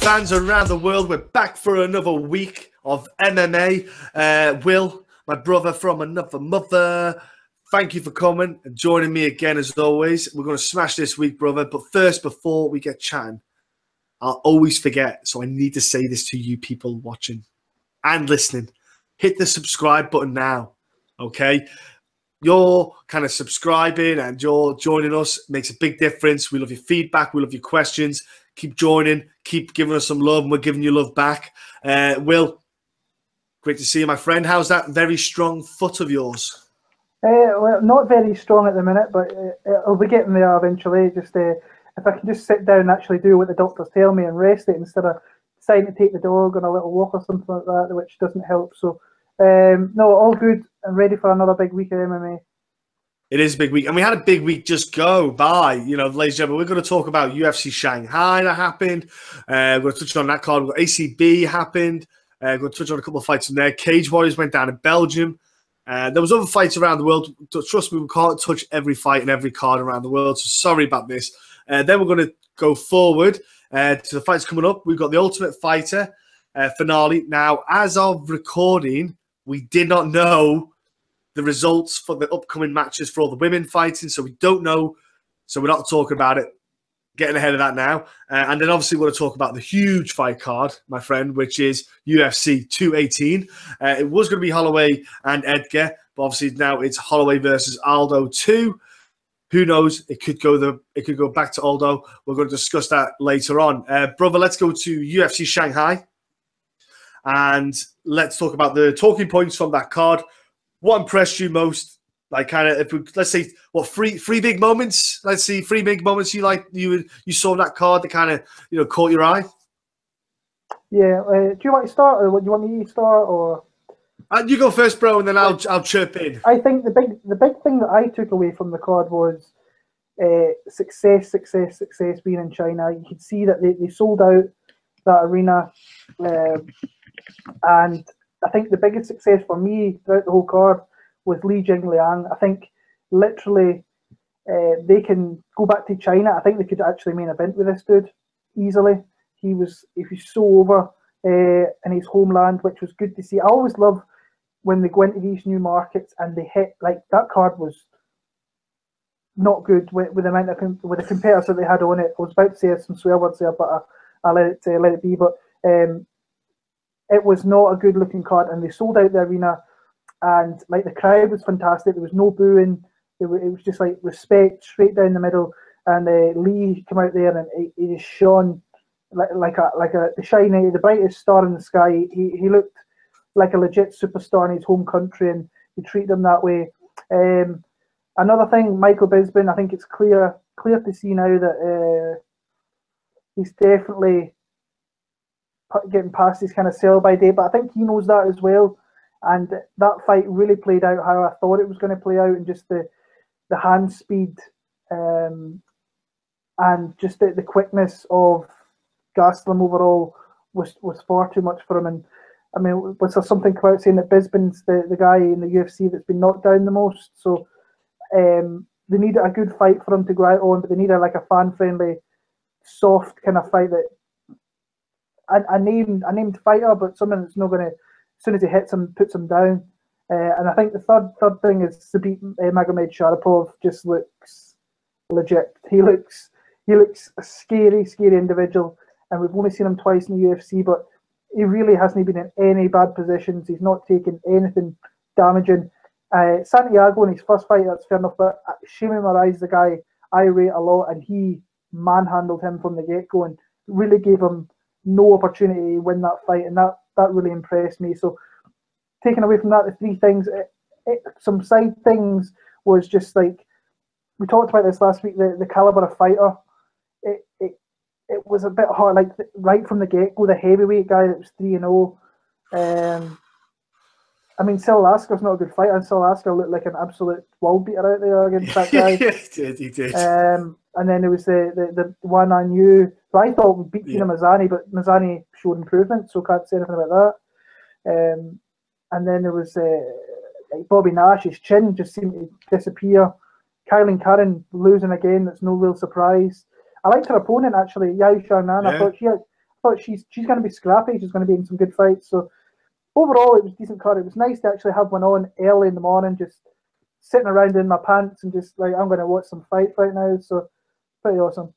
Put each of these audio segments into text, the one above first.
fans around the world, we're back for another week of MMA. Will, my brother from another mother, thank you for coming and joining me again as always. We're going to smash this week, brother. But first, before we get chatting, I'll always forget, so I need to say this to you people watching and listening. Hit the subscribe button now, okay? You're kind of subscribing and you're joining us. It makes a big difference. We love your feedback. We love your questions. Keep joining. Keep giving us some love, and we're giving you love back. Will, great to see you, my friend. How's that very strong foot of yours? Well, not very strong at the minute, but I'll be getting there eventually. Just if I can just sit down and actually do what the doctors tell me and rest it instead of deciding to take the dog on a little walk or something like that, which doesn't help. So, no, all good. I'm ready for another big week of MMA. It is a big week. And we had a big week just go by. You know, ladies and gentlemen, we're going to talk about UFC Shanghai that happened. We're going to touch on that card. We've got ACB happened. We're going to touch on a couple of fights from there. Cage Warriors went down in Belgium. There was other fights around the world. Trust me, we can't touch every fight and every card around the world. So sorry about this. Then we're going to go forward to the fights coming up. We've got the Ultimate Fighter finale. Now, as of recording, we did not know the results for the upcoming matches for all the women fighting, so we don't know, so we're not talking about it, getting ahead of that now. And then obviously we're going to talk about the huge fight card, my friend, which is UFC 218. It was going to be Holloway and Edgar, but obviously now it's Holloway versus Aldo 2. Who knows? It could go back to Aldo. We're going to discuss that later on. Brother, let's go to UFC Shanghai, and let's talk about the talking points from that card. What impressed you most? Like, kind of, if we, let's say, what three big moments? Let's see, 3 big moments you saw that card that kind of caught your eye. Yeah. Do you want to start, or do you want me to start, or? You go first, bro, and then I'll chirp in. I think the big thing that I took away from the card was success being in China. You could see that they sold out that arena, and I think the biggest success for me throughout the whole card was Li Jingliang. I think literally they can go back to China. I think they could actually main event with this dude easily. He was so over in his homeland, which was good to see. I always love when they go into these new markets and they hit, like, that card was not good with the amount of with the competitors that they had on it. I was about to say some swear words there, but I let it be. But it was not a good looking card, and they sold out the arena, and like the crowd was fantastic. There was no booing. It was just like respect straight down the middle. And Lee came out there and he just shone like the shiny, the brightest star in the sky. He looked like a legit superstar in his home country, and he treated him that way. Another thing, Michael Bisping, I think it's clear to see now that he's definitely getting past his kind of sell-by date, but I think he knows that as well. And that fight really played out how I thought it was going to play out, and just the hand speed and just the quickness of Gastelum overall was far too much for him. And I mean, was there something about saying that Bisping's the guy in the UFC that's been knocked down the most? So they need a good fight for him to go out on, but they need a fan-friendly, soft kind of fight that a named fighter, but someone that's not going to, as soon as he hits him, puts him down. And I think the third thing is Sabit Magomed Sharapov just looks legit. He looks a scary individual, and we've only seen him twice in the UFC, but he really hasn't been in any bad positions. He's not taken anything damaging. Santiago in his first fight, that's fair enough, but Shimon Moraes, the guy I rate a lot, and he manhandled him from the get-go and really gave him no opportunity to win that fight, and that really impressed me. So taking away from that, the 3 things, some side things was just like, we talked about this last week, the caliber of fighter. It was a bit hard, like right from the get-go, the heavyweight guy that was 3-0. I mean, Sil Lasker's not a good fighter, and Sil Lasker looked like an absolute world beater out there against that guy. He did. And then there was the one I knew, who I thought would beat Tina Mazzani, but Mazzani showed improvement, so can't say anything about that. And then there was like Bobby Nash, his chin just seemed to disappear. Kylan Curran losing again, that's no real surprise. I liked her opponent actually, Yao Xiaonan. I thought she's going to be scrappy. She's going to be in some good fights. So overall, it was a decent card. It was nice to actually have one on early in the morning, just sitting around in my pants and just like, I'm going to watch some fights right now. So pretty awesome.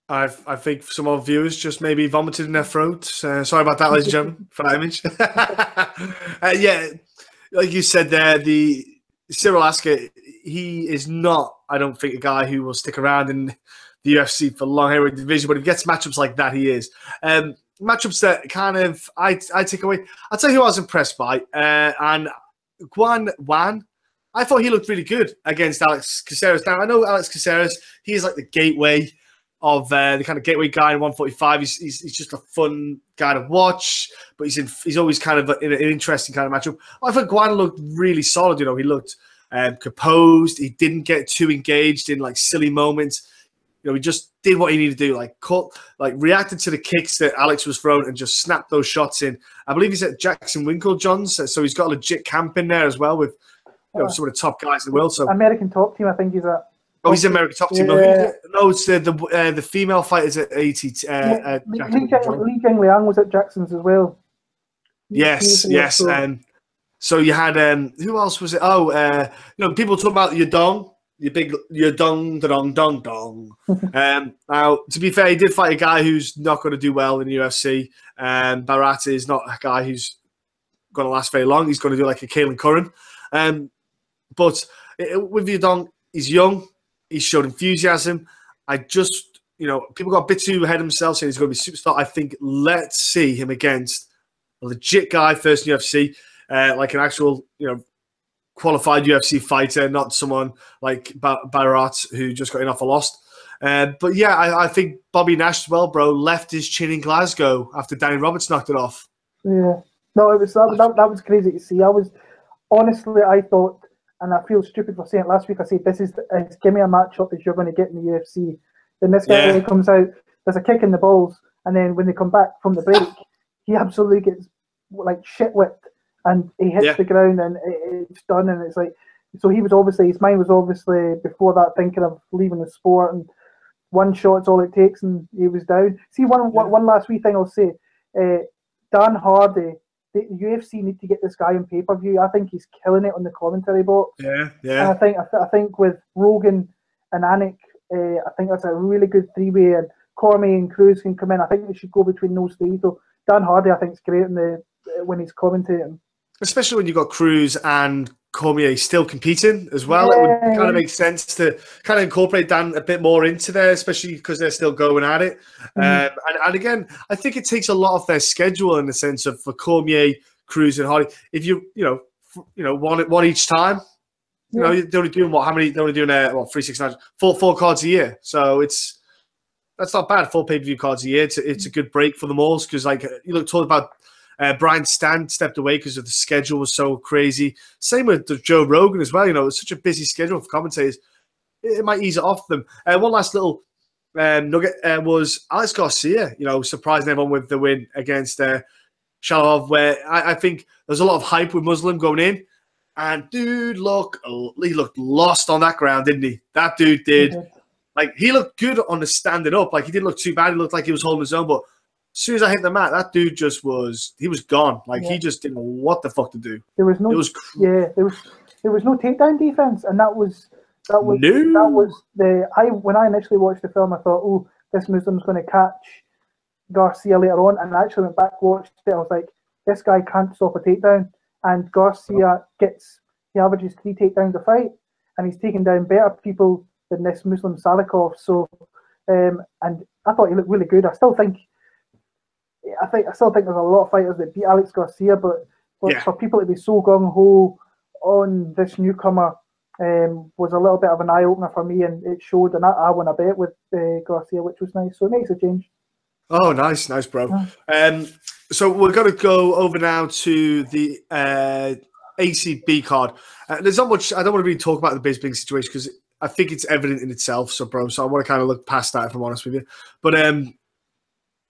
I think some of our viewers just maybe vomited in their throats. Sorry about that, ladies and gentlemen, for that image. Yeah, like you said there, the Cyril Asker, he is not, I don't think, a guy who will stick around in the UFC for long heavyweight division, but if he gets matchups like that, he is. Matchups that kind of I take away. I'll tell you who I was impressed by. And Guan Wan, I thought he looked really good against Alex Caceres. Now, I know Alex Caceres, he is like the gateway of the kind of gateway guy in 145. He's just a fun guy to watch, but he's always kind of in an interesting kind of matchup. I thought Guan looked really solid. You know, he looked composed. He didn't get too engaged in like silly moments. You know, he just did what he needed to do, like reacted to the kicks that Alex was throwing and just snapped those shots in. I believe he's at Jackson Winklejohn's, so he's got a legit camp in there as well with some of the top guys in the world. So American Top Team, I think he's at. Oh, he's American Top Team. Yeah. No, it's the female fighters at AT. Li Jingliang was at Jackson's as well. Yes. So you had who else was it? Oh, people talk about Yadong. Your dong. Now, to be fair, he did fight a guy who's not going to do well in the UFC. Barat is not a guy who's going to last very long. He's going to do like a Kalen Curran. But with Yadong, he's young. He showed enthusiasm. People got a bit too ahead of themselves saying he's going to be a superstar. I think let's see him against a legit guy first in UFC, like an actual, qualified UFC fighter, not someone like Barat who just got in off a loss. But yeah, I think Bobby Nash as well, bro, left his chin in Glasgow after Danny Roberts knocked it off. Yeah, no, it was that was crazy to see. I thought, and I feel stupid for saying it last week. I said give me a matchup that you're going to get in the UFC. Then this guy comes out, there's a kick in the balls, and then when they come back from the break, he absolutely gets like shit whipped. And he hits the ground and it's done. And it's like, so he was obviously, his mind was obviously before that thinking of leaving the sport, and one shot's all it takes and he was down. See, one last wee thing I'll say. Dan Hardy, the UFC need to get this guy on pay-per-view. I think he's killing it on the commentary box. Yeah. And I think with Rogan and Anik, I think that's a really good three-way, and Cormier and Cruz can come in. I think they should go between those three. So Dan Hardy, I think, is great when he's commentating. Especially when you've got Cruz and Cormier still competing as well. It would kind of make sense to kind of incorporate Dan a bit more into there, especially because they're still going at it. And again, I think it takes a lot of their schedule in the sense of for Cormier, Cruz, and Hardy. If one each time, they're only doing what? How many? They're only doing 3, 6, 9, 4 cards a year. So that's not bad. 4 pay-per-view cards a year. It's a good break for them all because you talk about. Brian Stan stepped away because of the schedule was so crazy. Same with Joe Rogan as well. It's such a busy schedule for commentators. It might ease it off them. One last little nugget was Alex Garcia, surprising everyone with the win against Shalovov, where I think there's a lot of hype with Muslim going in. And dude, he looked lost on that ground, didn't he? That dude did. He looked good on the standing up. He didn't look too bad. He looked like he was holding his own, but as soon as I hit the mat, that dude he was gone. He just didn't know what the fuck to do. There was no takedown defense, and when I initially watched the film, I thought, oh, this Muslim's going to catch Garcia later on, and I actually went back, watched it. I was like, this guy can't stop a takedown, and Garcia he averages 3 takedowns a fight, and he's taken down better people than this Muslim Salikov. So, and I thought he looked really good. I still think there's a lot of fighters that beat Alex Garcia, but for people to be so gung-ho on this newcomer was a little bit of an eye-opener for me, and it showed, and I won a bet with Garcia, which was nice. So it makes a change. Oh, nice, bro. So we're going to go over now to the ACB card. There's not much, I don't want to really talk about the Bisping situation because I think it's evident in itself, so I want to kind of look past that if I'm honest with you. But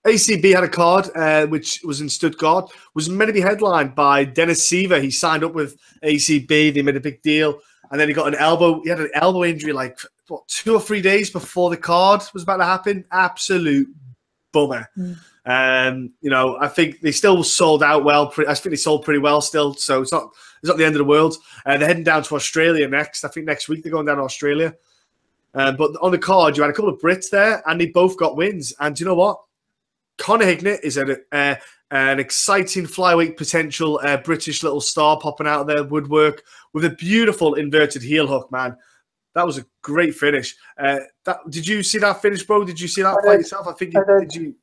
ACB had a card, which was in Stuttgart, was meant to be headlined by Dennis Seaver. He signed up with ACB. They made a big deal. And then he got he had an elbow injury 2 or 3 days before the card was about to happen. Absolute bummer. You know, I think they still sold out well. I think they sold pretty well still, so it's not the end of the world. They're heading down to Australia next. I think next week they're going down to Australia. But on the card, you had a couple of Brits there, and they both got wins. And do you know what? Conor Hignett is an exciting flyweight potential British little star popping out of their woodwork with a beautiful inverted heel hook, man. That was a great finish. Did you see that finish, bro? Did you see that fight yourself? I think you did. You?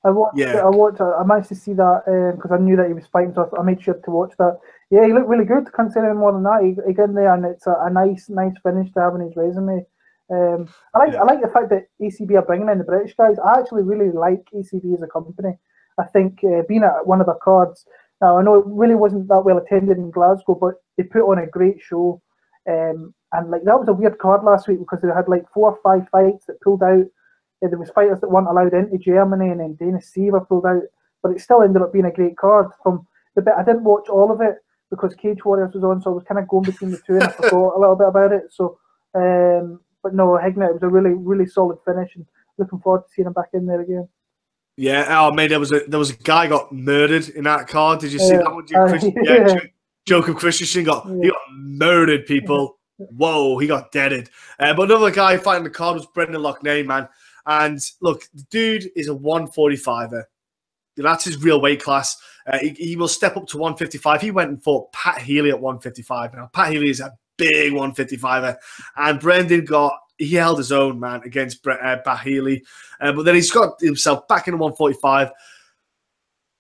I watched. Yeah. I managed to see that because I knew that he was fighting, so I made sure to watch that. Yeah, he looked really good. Can't say anything more than that. He got in there, and it's a nice finish to have in his resume. I like the fact that ACB are bringing in the British guys. I actually really like ACB as a company. I think being at one of the cards. Now I know it really wasn't that well attended in Glasgow, but they put on a great show. And like that was a weird card last week because they had like 4 or 5 fights that pulled out. There was fighters that weren't allowed into Germany, and then Dana Seaver pulled out. But it still ended up being a great card. From the bit I didn't watch all of it because Cage Warriors was on, so I was kind of going between the two, and I forgot a little bit about it. So, but no, Hignett, it was a really solid finish, and looking forward to seeing him back in there again. Yeah, oh man, there was a guy got murdered in that card. Did you see that one? Joker Christensen got murdered, people. Whoa, he got deaded. But another guy fighting the card was Brendan Loughnane, man. And look, the dude is a 145er. That's his real weight class. He will step up to 155. He went and fought Pat Healy at 155. Now, Pat Healy is a big 155er. And Brendan he held his own, man, against Pat Healy. But then he's got himself back in 145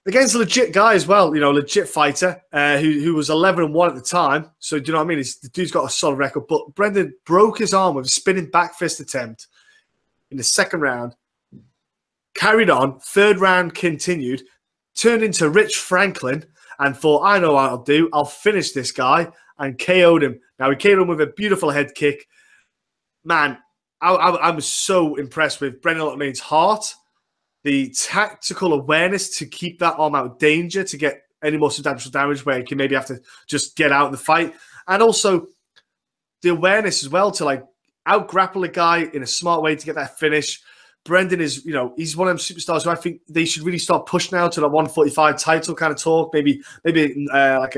against a legit guy as well, you know, legit fighter who was 11-1 at the time. So, do you know what I mean? The dude's got a solid record. But Brendan broke his arm with a spinning back fist attempt in the second round. Carried on. Third round continued. Turned into Rich Franklin and thought, I know what I'll do. I'll finish this guy, and KO'd him. Now, he KO'd him with a beautiful head kick. Man, I was so impressed with Brendan Loughnane's heart, the tactical awareness to keep that arm out of danger, to get any more substantial damage where he can maybe have to just get out of the fight. And also the awareness as well to like out-grapple a guy in a smart way to get that finish. Brendan is, you know, he's one of them superstars who I think they should really start push now to the 145 title kind of talk. Maybe like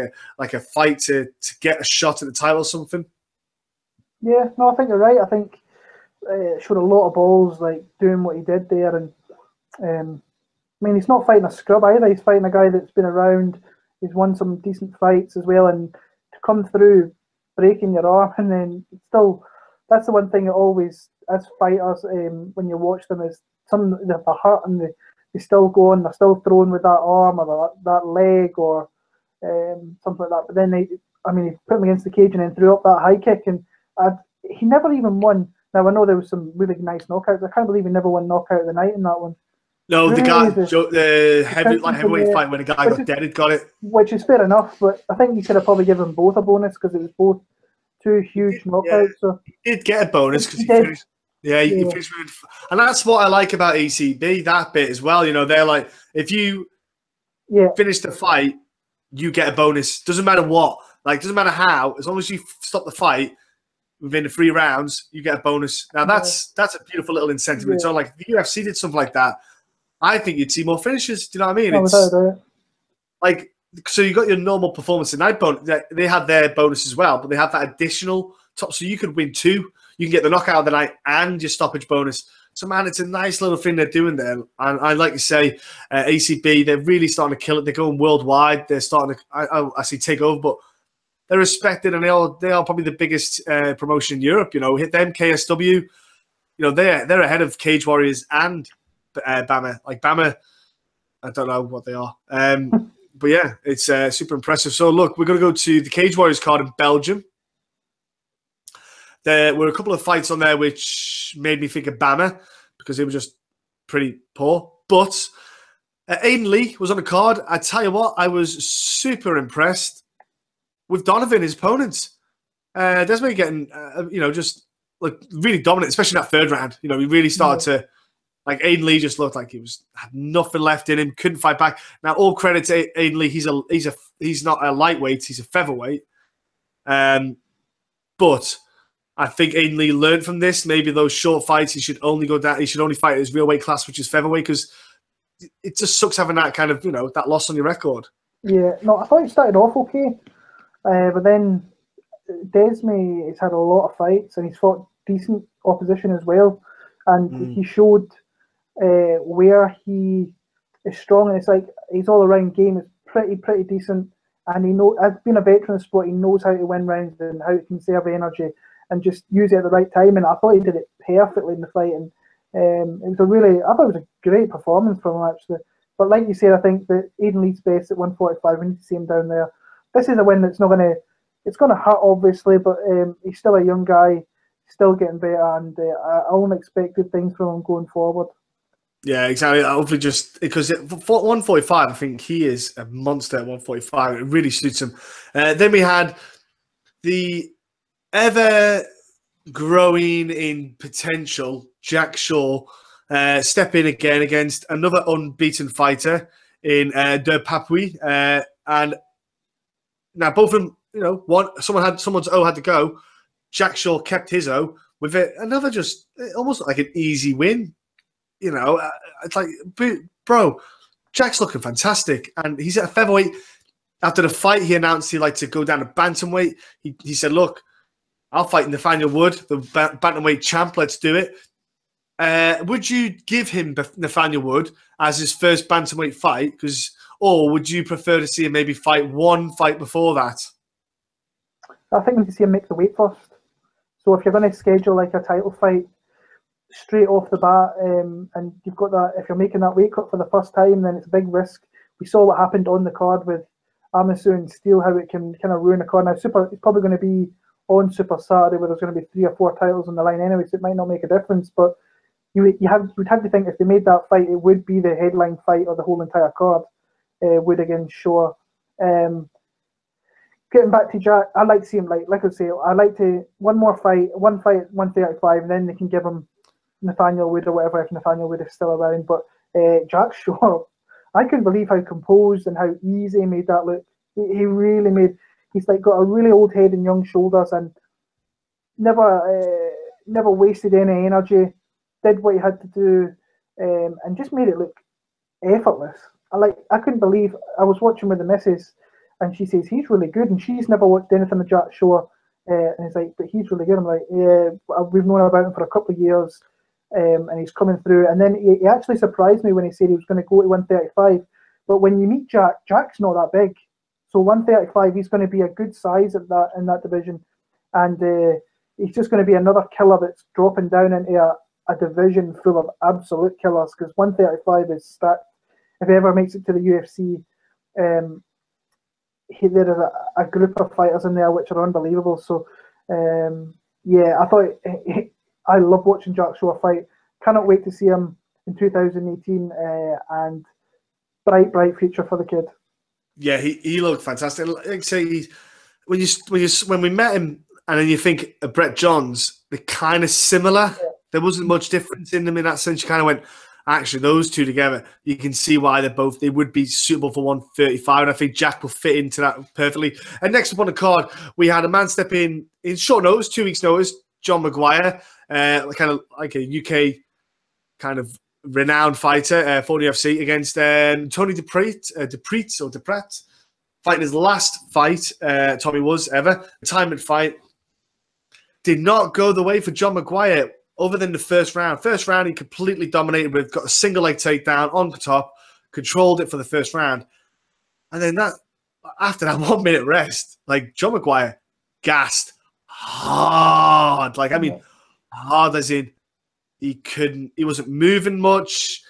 a fight to get a shot at the title or something. Yeah, no, I think you're right. I think showed a lot of balls, like doing what he did there, and I mean, he's not fighting a scrub either. He's fighting a guy that's been around. He's won some decent fights as well, and to come through breaking your arm and then still, that's the one thing that always, as fighters, when you watch them, is some they have a heart and they still go on, they're still throwing with that arm or that leg or something like that. But then he put him against the cage and then threw up that high kick, and he never even won. Now I know there was some really nice knockouts. I can't believe he never won knockout of the night in that one. No, really, the heavyweight fight when a guy got deaded got it. Which is fair enough, but I think you could have probably given both a bonus because it was both two huge knockouts. So he did get a bonus because he finished. Yeah, he finished with, and that's what I like about ACB, that bit as well. You know, they're like, if you finish the fight, you get a bonus. Doesn't matter what, like, doesn't matter how, as long as you stop the fight within the 3 rounds, you get a bonus. Now that's a beautiful little incentive. It's not like if the UFC did something like that, I think you'd see more finishes. Do you know what I mean? It's like, so you got your normal performance tonight bonus. They had their bonus as well, but they have that additional top. So you could win 2. You can get the knockout of the night and your stoppage bonus. So, man, it's a nice little thing they're doing there. And I like to say, ACB, they're really starting to kill it. They're going worldwide. They're starting to, I say take over, but they're respected, and they are probably the biggest promotion in Europe. You know, hit them, KSW. You know, they're ahead of Cage Warriors and Bama. Like Bama, I don't know what they are. But yeah, it's super impressive. So look, we're going to go to the Cage Warriors card in Belgium. There were a couple of fights on there which made me think of Bama because they were just pretty poor. But Aiden Lee was on the card. I tell you what, I was super impressed with Donovan, his opponent. Desmond getting, just like really dominant, especially in that 3rd round. You know, he really started to, like, Aiden Lee just looked like had nothing left in him, couldn't fight back. Now, all credit to Aiden Lee. He's not a lightweight, he's a featherweight. But I think Aiden Lee learned from this. Maybe those short fights, he should only go down. He should only fight his real weight class, which is featherweight, because it just sucks having that kind of, you know, that loss on your record. Yeah, no, I thought he started off okay, but then Desmay has had a lot of fights and he's fought decent opposition as well, and he showed where he is strong, and it's like his all-around game is pretty decent, and as being a veteran of sport, he knows how to win rounds and how to conserve energy and just use it at the right time, and I thought he did it perfectly in the fight, and I thought it was a great performance from him actually. But like you said, I think that Aiden Lee's best at 145. We need to see him down there. This is a win that's not going to, it's going to hurt obviously, but he's still a young guy, still getting better, and I only expect good things from him going forward. Yeah, exactly. Hopefully, just because for 145, I think he is a monster at 145. It really suits him. Then we had the ever growing in potential Jack Shaw step in again against another unbeaten fighter in De Papuy. And now both of them, you know, someone's O had to go. Jack Shaw kept his O with it. Another just almost like an easy win. You know, it's like, bro, Jack's looking fantastic. And he's at a featherweight. After the fight, he announced he'd like to go down to bantamweight. He said, look, I'll fight Nathaniel Wood, the bantamweight champ. Let's do it. Would you give him Nathaniel Wood as his first bantamweight fight? Or would you prefer to see him maybe fight one fight before that? I think we need to see him make the weight first. So if you're going to schedule like a title fight straight off the bat, and you've got that, if you're making that weight cut for the first time, then it's a big risk. We saw what happened on the card with Amisu and Steele, how it can kind of ruin a card. Now, it's probably going to be on Super Saturday where there's going to be 3 or 4 titles on the line anyway, so it might not make a difference. But you would have to think if they made that fight, it would be the headline fight of the whole entire card. Wood against Shaw. Getting back to Jack, I like to see him like I say, I like to one fight at 135, and then they can give him Nathaniel Wood or whatever if Nathaniel Wood is still around. But Jack Shaw, I couldn't believe how composed and how easy he made that look. He really made. He's like got a really old head and young shoulders, and never wasted any energy. Did what he had to do, and just made it look effortless. I couldn't believe. I was watching with the missus, and she says he's really good, and she's never watched anything with Jack Shaw, and it's like, but he's really good. I'm like, yeah, we've known about him for a couple of years. And he's coming through, and then he actually surprised me when he said he was going to go to 135. But when you meet Jack, Jack's not that big, so 135 he's going to be a good size in that division, and he's just going to be another killer that's dropping down into a division full of absolute killers, because 135 is stacked. If he ever makes it to the UFC, there is a group of fighters in there which are unbelievable. So yeah, I thought. I love watching Jack Shaw fight. Cannot wait to see him in 2018, and bright future for the kid. Yeah, he looked fantastic. Like I say, when we met him, and then you think of Brett Johns, they're kind of similar. Yeah. There wasn't much difference in them in that sense. You kind of went, actually, those two together, you can see why they would be suitable for 135, and I think Jack will fit into that perfectly. And next up on the card, we had a man step in short notice, 2 weeks notice, John Maguire. Kind of like a UK kind of renowned fighter for the UFC against Tony Deprat, fighting his last fight, Tommy was ever. Retirement fight. Did not go the way for John Maguire other than the first round. First round, he completely dominated with, got a single leg takedown on the top, controlled it for the first round. And then after that 1 minute rest, like John Maguire gassed hard. Like, I mean, hard as in he wasn't moving much.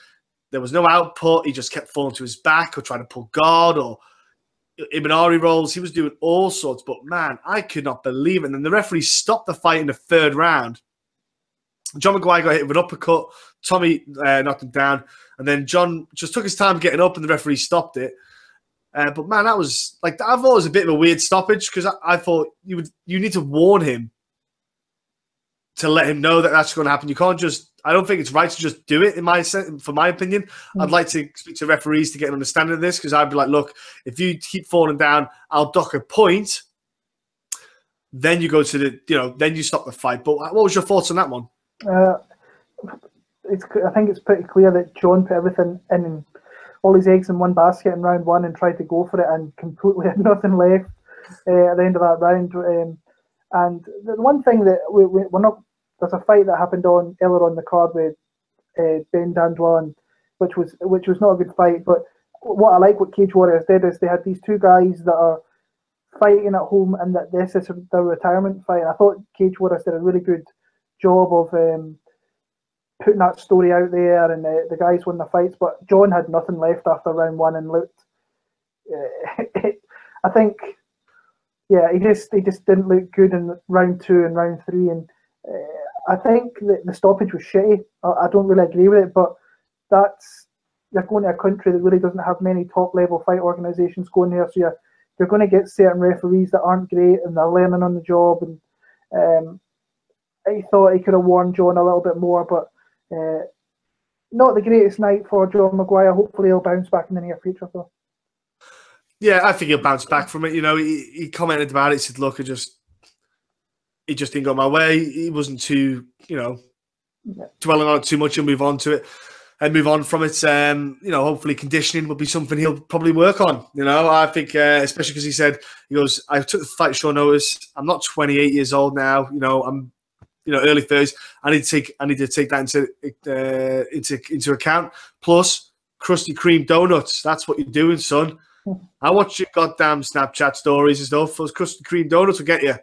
There was no output. He just kept falling to his back or trying to pull guard or Imanari rolls. He was doing all sorts, but man, I could not believe it. And then the referee stopped the fight in the 3rd round. John Maguire got hit with an uppercut. Tommy knocked him down. And then John just took his time getting up and the referee stopped it. But man, that was like, I thought it was a bit of a weird stoppage, because I thought you need to warn him to let him know that that's going to happen. You can't just, I don't think it's right to just do it, for my opinion. I'd like to speak to referees to get an understanding of this, because I'd be like, look, if you keep falling down, I'll dock a point. Then you go to then you stop the fight. But what was your thoughts on that one? I think it's pretty clear that John put everything in all his eggs in one basket in round one and tried to go for it and completely had nothing left at the end of that round. And the one thing that we're not, there's a fight that happened on earlier on the card with Ben Dandwan, which was not a good fight. But what I like what Cage Warriors did is they had these two guys that are fighting at home, and that this is their retirement fight. And I thought Cage Warriors did a really good job of putting that story out there, and the guys won the fights. But John had nothing left after round one and looked. I think, yeah, he just didn't look good in round two and round three, and I think the stoppage was shitty. I don't really agree with it, but you're going to a country that really doesn't have many top level fight organisations going there, so you're going to get certain referees that aren't great and they're learning on the job. And I thought he could have warned John a little bit more, but not the greatest night for John Maguire. Hopefully he'll bounce back in the near future, though. Yeah, I think he'll bounce back from it. You know, he commented about it. He said, "Look, it just didn't go my way." He wasn't too, dwelling on it too much. He'll move on to it and move on from it. Hopefully conditioning will be something he'll probably work on. I think, especially because he goes, "I took the fight short notice. I'm not 28 years old now. I'm, early 30s. I need to take that into account. Plus, Krusty Kreme donuts. That's what you're doing, son. I watch your goddamn Snapchat stories and stuff. Those Krusty Kreme donuts will get you."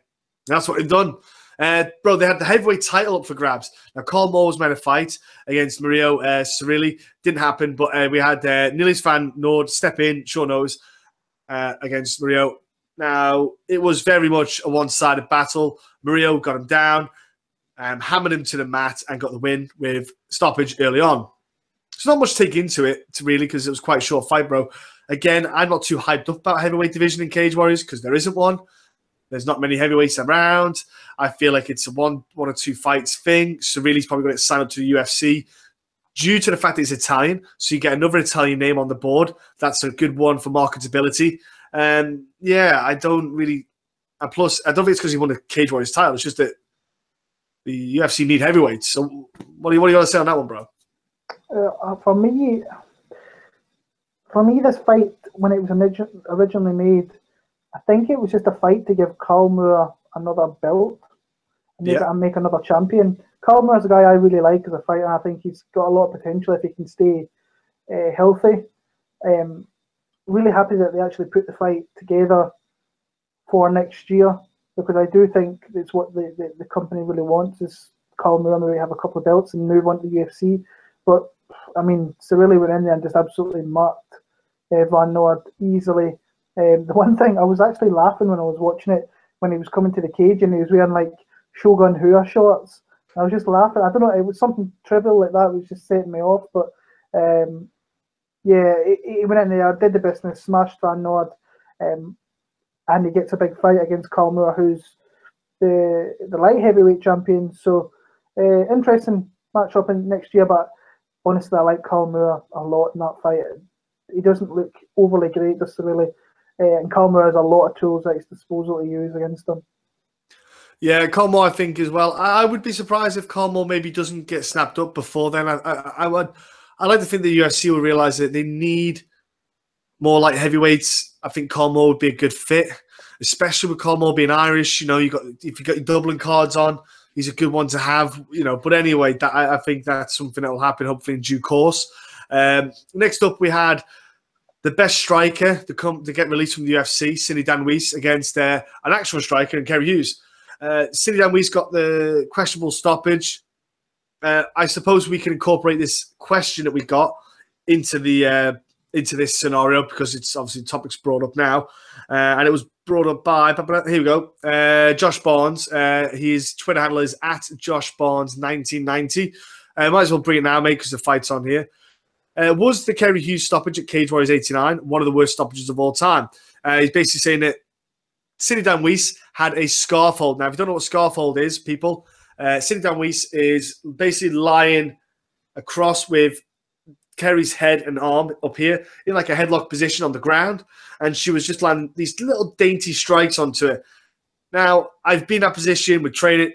That's what they've done. Bro, they had the heavyweight title up for grabs. Now, Carl Moore was meant to fight against Mario Cirilli. Didn't happen, but we had Niels van Noord step in, short notice, against Mario. Now, it was very much a one-sided battle. Mario got him down, hammered him to the mat, and got the win with stoppage early on. There's not much to take into it, really, because it was quite a short fight, bro. Again, I'm not too hyped up about heavyweight division in Cage Warriors because there isn't one. There's not many heavyweights around. I feel like it's a one or two fights thing. Cirilli's probably going to sign up to the UFC due to the fact that he's Italian. So you get another Italian name on the board. That's a good one for marketability. I don't really. And plus, I don't think it's because he won the Cage Warriors title. It's just that the UFC need heavyweights. So what do you want to say on that one, bro? For me, this fight, when it was originally made, I think it was just a fight to give Carl Moore another belt and make another champion. Carl Moore's a guy I really like as a fighter. I think he's got a lot of potential if he can stay healthy. Really happy that they actually put the fight together for next year, because I do think it's what the company really wants is Carl Moore maybe have a couple of belts and move on to the UFC. But, I mean, Cirilli went in there and just absolutely marked Van Noord easily. The one thing, I was actually laughing when I was watching it when he was coming to the cage and he was wearing like Shogun Hua shorts. I was just laughing. I don't know, it was something trivial like that. It was just setting me off. But he went in there, did the business, smashed Van Noord, and he gets a big fight against Carl Moore, who's the light heavyweight champion. So interesting matchup in next year. But honestly, I like Carl Moore a lot in that fight. He doesn't look overly great, does Cirilli. And Carl Moore has a lot of tools at his disposal to use against him. Yeah, Carl Moore, I think, as well. I would be surprised if Carl Moore maybe doesn't get snapped up before then. I like to think the UFC will realise that they need more light heavyweights. I think Carl Moore would be a good fit, especially with Carl Moore being Irish. If you got your Dublin cards on, he's a good one to have. But anyway, I think that's something that will happen hopefully in due course. Next up, we had the best striker to get released from the UFC, Cindy Danwies, against an actual striker in Kerry Hughes. Cindy Danwies got the questionable stoppage. I suppose we can incorporate this question that we got into this scenario because it's obviously the topic's brought up now, and it was brought up by. Here we go. Josh Barnes. His Twitter handle is @JoshBarnes1990. Might as well bring it now, mate, because the fight's on here. Was the Kerry Hughes stoppage at Cage Warriors 89 one of the worst stoppages of all time? He's basically saying that Cindy Danwies had a scarf hold. Now, if you don't know what scarf hold is, people, Cindy Danwies is basically lying across with Kerry's head and arm up here in like a headlock position on the ground, and she was just landing these little dainty strikes onto it. Now, I've been in that position, we train it.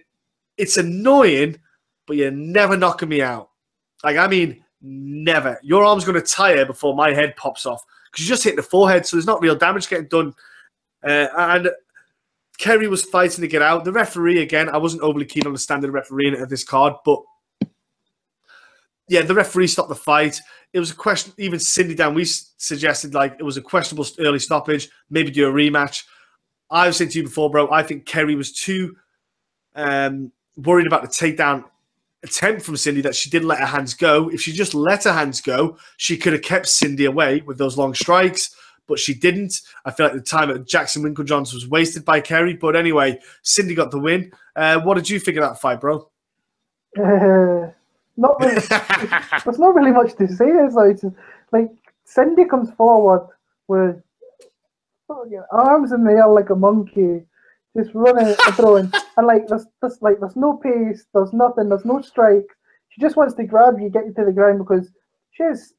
It's annoying, but you're never knocking me out. Like, I mean, Never. Your arm's going to tire before my head pops off because you just hit the forehead, so there's not real damage getting done. And Kerry was fighting to get out. The referee, again, I wasn't overly keen on the standard refereeing of this card, but yeah, the referee stopped the fight. It was a question. Even Cindy Dan, we suggested like it was a questionable early stoppage. Maybe do a rematch. I was saying to you before, bro. I think Kerry was too worried about the takedown attempt from Cindy that she didn't let her hands go. If she just let her hands go, she could have kept Cindy away with those long strikes, but she didn't. I feel like the time at Jackson Winklejohns was wasted by Kerry. But anyway, Cindy got the win. What did you think of that fight, bro? Not really, there's not really much to say. It's like Cindy comes forward with arms in the air like a monkey, just running and throwing, and like there's no pace, there's nothing, there's no strike. She just wants to grab you, get you to the ground because she's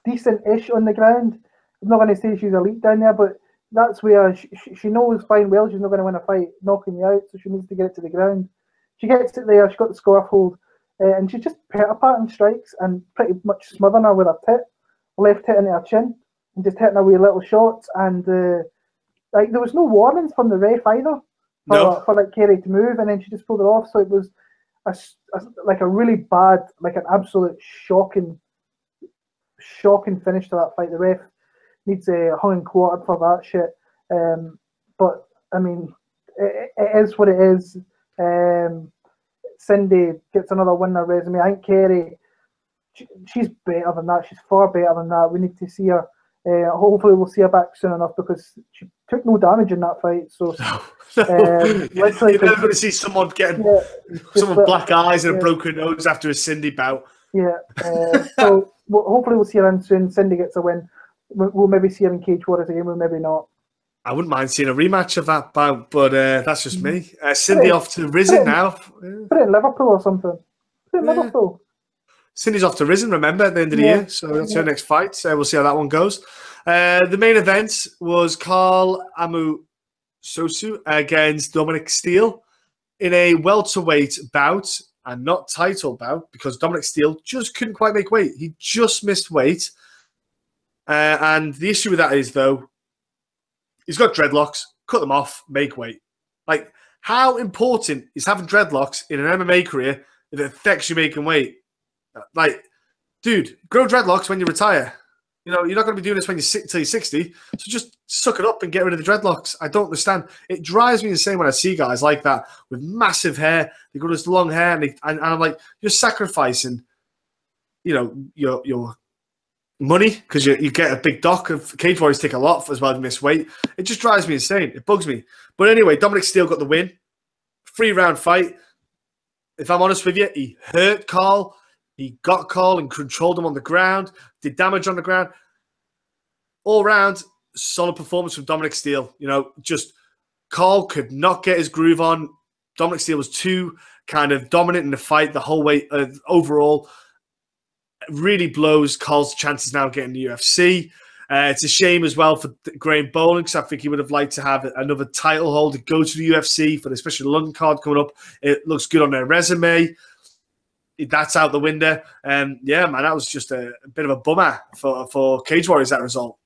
decent-ish on the ground. I'm not going to say she's elite down there, but that's where she knows fine well she's not going to win a fight knocking you out, so she needs to get it to the ground. She gets it there, she got the scarf hold, and she's just parting strikes and pretty much smothering her with her tit, left hit into her chin, and just hitting her with little shots. And like there was no warnings from the ref either for like Kerry to move, and then she just pulled it off. So it was like a really bad, like an absolute shocking finish to that fight. The ref needs a hung and quartered for that shit. But I mean, it is what it is. Cindy gets another win on her resume. I think Kerry, she's better than that. She's far better than that. We need to see her. Hopefully, we'll see her back soon enough because she took no damage in that fight. So, you're never going to see someone getting someone black eyes and a broken nose after a Cindy bout. Yeah. So hopefully, we'll see her in soon. Cindy gets a win. We'll maybe see her in Cage Warriors again. We'll maybe not. I wouldn't mind seeing a rematch of that bout, but that's just me. Cindy off to Risen now. Put it in Liverpool or something. Put it in Liverpool. Cindy's off to Risen, remember, at the end of the year. So that's her next fight. So we'll see how that one goes. The main event was Carl Amusosu against Dominic Steele in a welterweight bout and not title bout because Dominic Steele just couldn't quite make weight. He just missed weight. And the issue with that is, though, he's got dreadlocks, cut them off, make weight. Like, how important is having dreadlocks in an MMA career if it affects you making weight? Like, dude, grow dreadlocks when you retire. You know, you're not going to be doing this when you're till you're 60. So just suck it up and get rid of the dreadlocks. I don't understand. It drives me insane when I see guys like that with massive hair. They got this long hair, and I'm like, you're sacrificing, you know, your money because you get a big dock of Cage Warriors take a lot as well to miss weight. It just drives me insane. It bugs me. But anyway, Dominic Steele got the win. 3-round fight. If I'm honest with you, he hurt Carl. He got Carl and controlled him on the ground, did damage on the ground. All round, solid performance from Dominic Steele. You know, just Carl could not get his groove on. Dominic Steele was too kind of dominant in the fight the whole way overall. Really blows Carl's chances now getting the UFC. It's a shame as well for Graham Boland because I think he would have liked to have another title hold to go to the UFC for the special London card coming up. It looks good on their resume. That's out the window. Yeah, man, that was just a bit of a bummer for Cage Warriors, that result.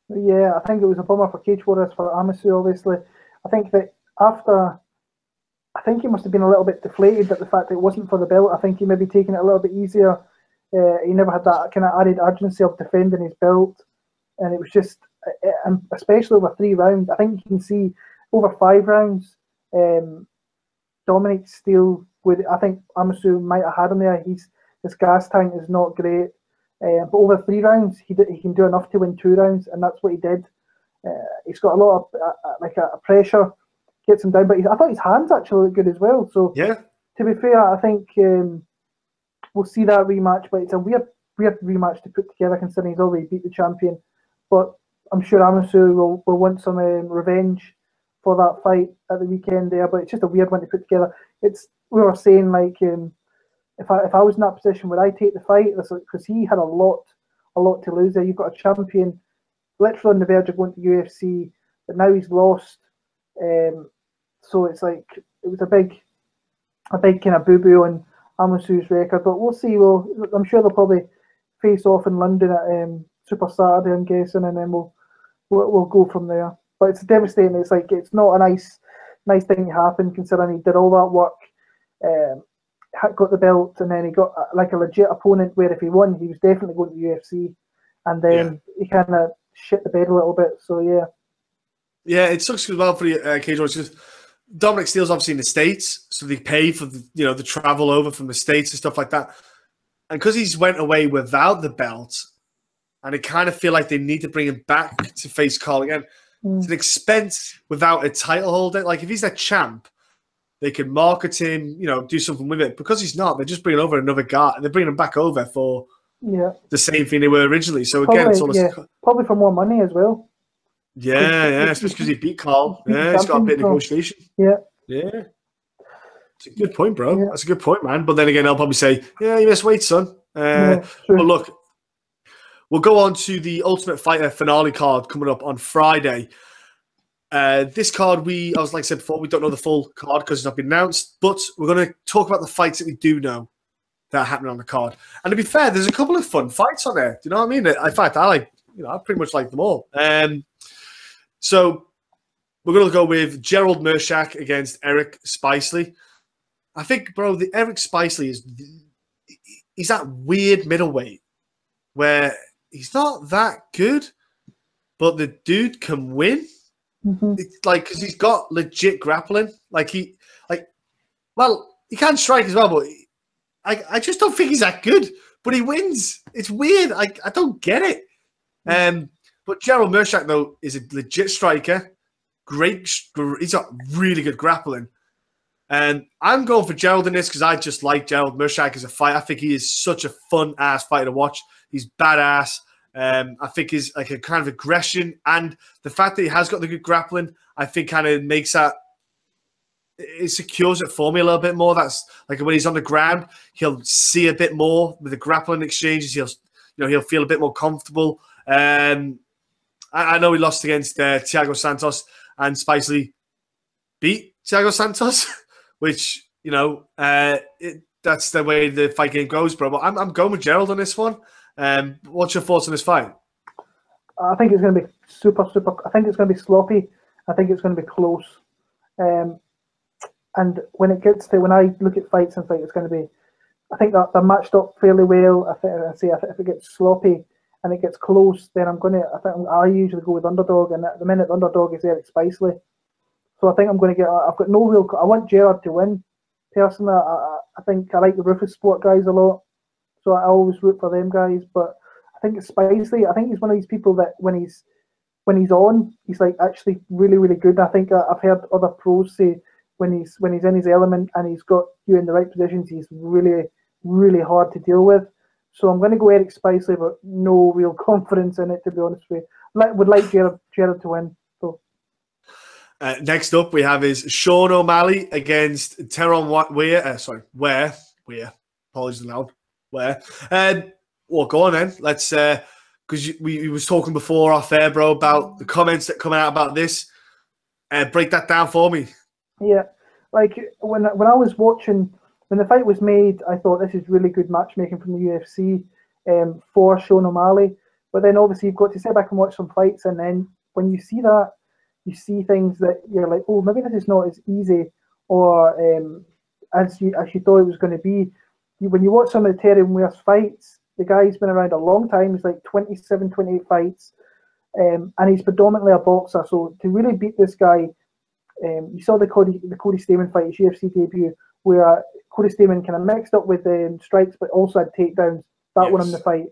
Yeah, I think it was a bummer for Cage Warriors, for Amasu, obviously. I think that I think he must have been a little bit deflated at the fact that it wasn't for the belt. I think he maybe taken it a little bit easier. He never had that kind of added urgency of defending his belt. And it was just, especially over 3 rounds, I think you can see over 5 rounds, Dominic Steele, I think Amasu might have had him there. His gas tank is not great. But over 3 rounds, he can do enough to win 2 rounds, and that's what he did. He's got a lot of pressure, gets him down. But I thought his hands actually looked good as well. So yeah, to be fair, I think we'll see that rematch. But it's a weird rematch to put together considering he's already beat the champion. But I'm sure Amasu will want some revenge for that fight at the weekend there. But it's just a weird one to put together. We were saying like if I was in that position, would I take the fight? Because he had a lot to lose there. You've got a champion literally on the verge of going to UFC, but now he's lost. So it's like it was a big kind of boo-boo on Amasu's record, but we'll see. I'm sure they'll probably face off in London at Super Saturday, I'm guessing, and then we'll go from there. But it's devastating. It's like it's not a nice thing to happen, considering he did all that work, got the belt, and then he got like a legit opponent where if he won, he was definitely going to the UFC, and then he kind of shit the bed a little bit. So yeah, it sucks as well for the Cage Warriors because Dominic Steele's obviously in the States, so they pay for the travel over from the States and stuff like that, and because he's went away without the belt. And I kind of feel like they need to bring him back to face Carl again. It's an expense without a title holder. Like, if he's a champ, they can market him, do something with it. Because he's not, they're just bringing over another guy. And they're bringing him back over for the same thing they were originally. So, again, it's all probably for more money as well. Yeah, especially because he beat Carl. He's got a bit of negotiation. Yeah. It's a good point, bro. That's a good point, man. But then again, they'll probably say, you missed weight, son. But look, we'll go on to the Ultimate Fighter finale card coming up on Friday. This card, like I said before, we don't know the full card because it's not been announced, but we're going to talk about the fights that we do know that are happening on the card. And to be fair, there's a couple of fun fights on there. Do you know what I mean? In fact, I pretty much like them all. So we're going to go with Gerald Mershak against Eric Spicely. I think, bro, the Eric Spicely he's that weird middleweight where he's not that good, but the dude can win. It's like because he's got legit grappling. He can strike as well, but I just don't think he's that good. But he wins. It's weird. I don't get it. But Gerald Mershak though is a legit striker. He's got really good grappling. And I'm going for Gerald in this because I just like Gerald Mershak as a fighter. I think he is such a fun-ass fighter to watch. He's badass. I think his like a kind of aggression and the fact that he has got the good grappling, I think kind of makes that it secures it for me a little bit more. That's like when he's on the ground, he'll see a bit more with the grappling exchanges. He'll feel a bit more comfortable. I know he lost against Thiago Santos and Spicely beat Thiago Santos, which that's the way the fight game goes, bro. But I'm going with Gerald on this one. What's your thoughts on this fight? I think it's going to be super. I think it's going to be sloppy. I think it's going to be close. And when I look at fights and think it's going to be, I think that they're matched up fairly well. If it gets sloppy and it gets close, then I usually go with underdog. And at the minute, the underdog is Eric Spicely. So I think I'm going to I've got no real. I want Gerard to win. Personally, I think I like the Rufus Sport guys a lot. So I always root for them guys, but I think it's Spicely. I think he's one of these people that when he's on, he's like actually really, really good. And I think I've heard other pros say when he's in his element and he's got you in the right positions, he's really, really hard to deal with. So I'm going to go Eric Spicely, but no real confidence in it, to be honest with you. Would like Gerard to win. So. Next up, we have is Sean O'Malley against Teron Ware. Apologies aloud. Where? Well, go on then. Let's because we was talking before off air, bro, about the comments that come out about this. Break that down for me. Yeah, like when I was watching when the fight was made, I thought this is really good matchmaking from the UFC for Sean O'Malley. But then obviously you've got to sit back and watch some fights, and then when you see that, you see things that you're like, oh, maybe this is not as easy or as you thought it was going to be. When you watch some of the Terry Ware's fights, the guy's been around a long time. He's like 27, 28 fights, and he's predominantly a boxer. So to really beat this guy, you saw the Cody Stamann fight, his UFC debut, where Cody Stamann kind of mixed up with strikes, but also had takedowns. That won him the fight.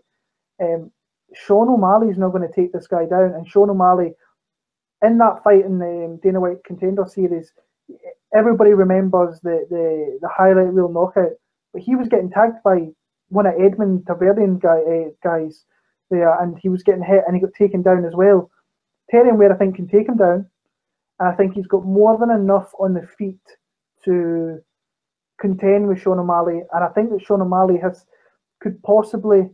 Sean O'Malley's not going to take this guy down, and Sean O'Malley in that fight in the Dana White Contender Series, everybody remembers the highlight reel knockout. But he was getting tagged by one of Edmund Tavernian guys there, and he was getting hit, and he got taken down as well. Terry Ware, I think, can take him down, and I think he's got more than enough on the feet to contend with Sean O'Malley, and I think that Sean O'Malley could possibly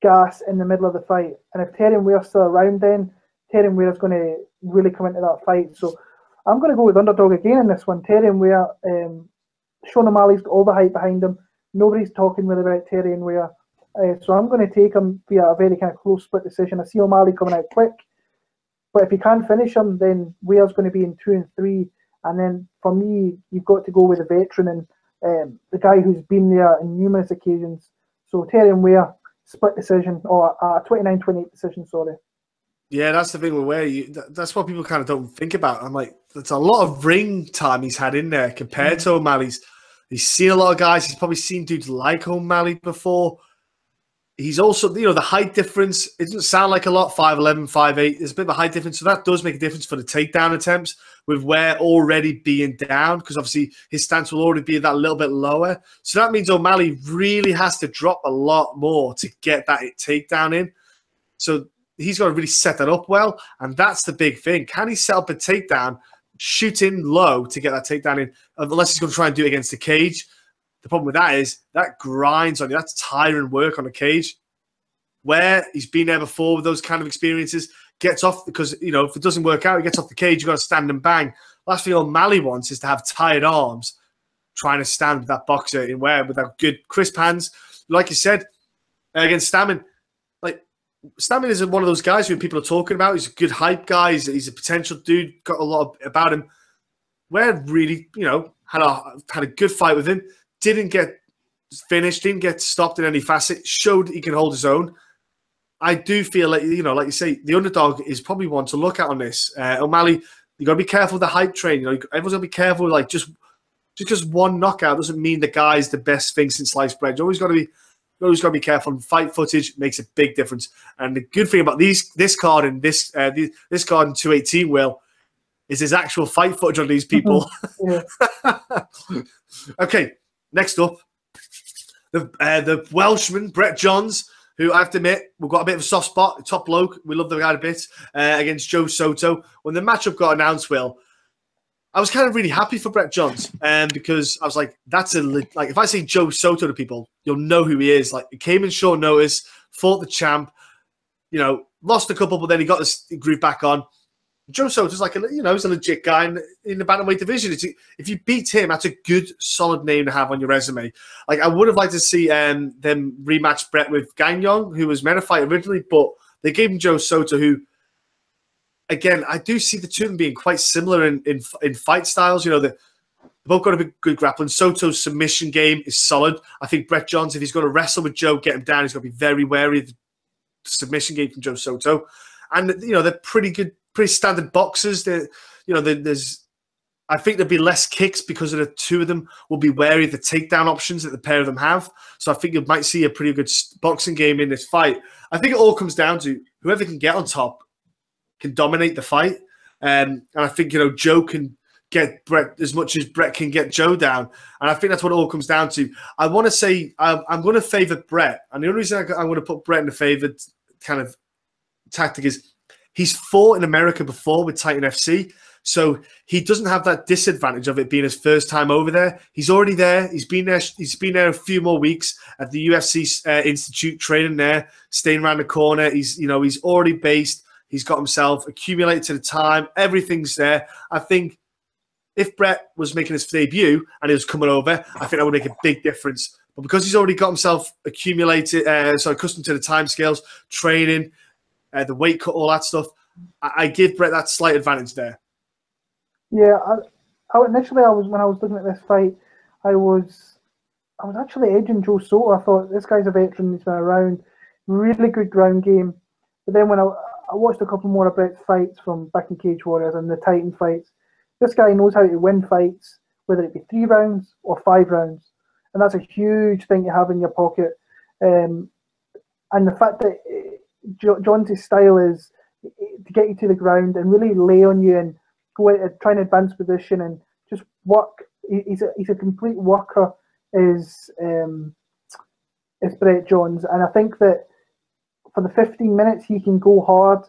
gas in the middle of the fight. And if Terry Ware's still around, then Terry Ware's going to really come into that fight. So I'm going to go with underdog again in this one. Terry Ware Sean O'Malley's got all the hype behind him. Nobody's talking really about Terrion Ware. So I'm going to take him via a very kind of close split decision. I see O'Malley coming out quick. But if you can't finish him, then Ware's going to be in 2 and 3. And then for me, you've got to go with a veteran and the guy who's been there on numerous occasions. So Terrion Ware, split decision, or a 29-28 decision, sorry. Yeah, that's the thing with Ware. That's what people kind of don't think about. I'm like, that's a lot of ring time he's had in there compared to O'Malley's. He's seen a lot of guys. He's probably seen dudes like O'Malley before. He's also, you know, the height difference, it doesn't sound like a lot, 5'11", 5'8". There's a bit of a height difference, so that does make a difference for the takedown attempts with Ware already being down, because obviously his stance will already be that little bit lower. So that means O'Malley really has to drop a lot more to get that takedown in. So he's got to really set that up well, and that's the big thing. Can he set up a takedown, shoot in low to get that takedown in, unless he's going to try and do it against the cage? The problem with that is that grinds on you. That's tiring work on the cage. Where he's been there before with those kind of experiences, gets off because, you know, if it doesn't work out, he gets off the cage, you've got to stand and bang. Last thing O'Malley wants is to have tired arms trying to stand with that boxer in Ware with that good crisp hands. Like you said, against Stamann, like Stamann is one of those guys who people are talking about. He's a good hype guy. He's a potential dude, got a lot about him. Ware really, you know, had a good fight with him. Didn't get finished, didn't get stopped in any facet, showed he can hold his own. I do feel like, you know, like you say, the underdog is probably one to look at on this. O'Malley, you got to be careful with the hype train. You know, everyone's got to be careful. Like, just because one knockout doesn't mean the guy's the best thing since sliced bread. You always got to be careful. Fight footage makes a big difference. And the good thing about this card and this card in 218, Will, is his actual fight footage on these people. Okay. Next up, the Welshman, Brett Johns, who I have to admit, we've got a bit of a soft spot, top bloke. We love the guy a bit, against Joe Soto. When the matchup got announced, Will, I was kind of really happy for Brett Johns, because I was like, like if I say Joe Soto to people, you'll know who he is. Like, he came in short notice, fought the champ, you know, lost a couple, but then he got the groove back on. Joe Soto's like, he's a legit guy in the bantamweight division. If you beat him, that's a good, solid name to have on your resume. Like, I would have liked to see them rematch Brett with Gagnon, who was meant to fight originally, but they gave him Joe Soto, who, again, I do see the two of them being quite similar in fight styles. You know, they've both got a good grappling. Soto's submission game is solid. I think Brett Johns, if he's going to wrestle with Joe, get him down, he's got to be very wary of the submission game from Joe Soto. And, you know, they're pretty good, pretty standard boxers. I think there'll be less kicks because of the two of them will be wary of the takedown options that the pair of them have. So I think you might see a pretty good boxing game in this fight. I think it all comes down to whoever can get on top can dominate the fight. And I think, you know, Joe can get Brett as much as Brett can get Joe down. And I think that's what it all comes down to. I want to say I'm going to favor Brett. And the only reason I'm going to put Brett in the favored kind of tactic is he's fought in America before with Titan FC, so he doesn't have that disadvantage of it being his first time over there. He's already there. He's been there. He's been there a few more weeks at the UFC Institute, training there, staying around the corner. He's already based. He's got himself accumulated to the time. Everything's there. I think if Brett was making his debut and he was coming over, I think that would make a big difference. But because he's already got himself accumulated, accustomed to the timescales, training, the weight cut, all that stuff, I give Brett that slight advantage there. Yeah, initially when I was looking at this fight, I was actually edging Joe Soto. I thought this guy's a veteran, he's been around, really good ground game. But then when I watched a couple more of Brett's fights from back in Cage Warriors and the Titan fights, this guy knows how to win fights, whether it be 3 rounds or 5 rounds, and that's a huge thing to have in your pocket. And the fact that John's style is to get you to the ground and really lay on you and go out, try and advance position and just work. He's a complete worker, is Brett Johns, and I think that for the 15 minutes he can go hard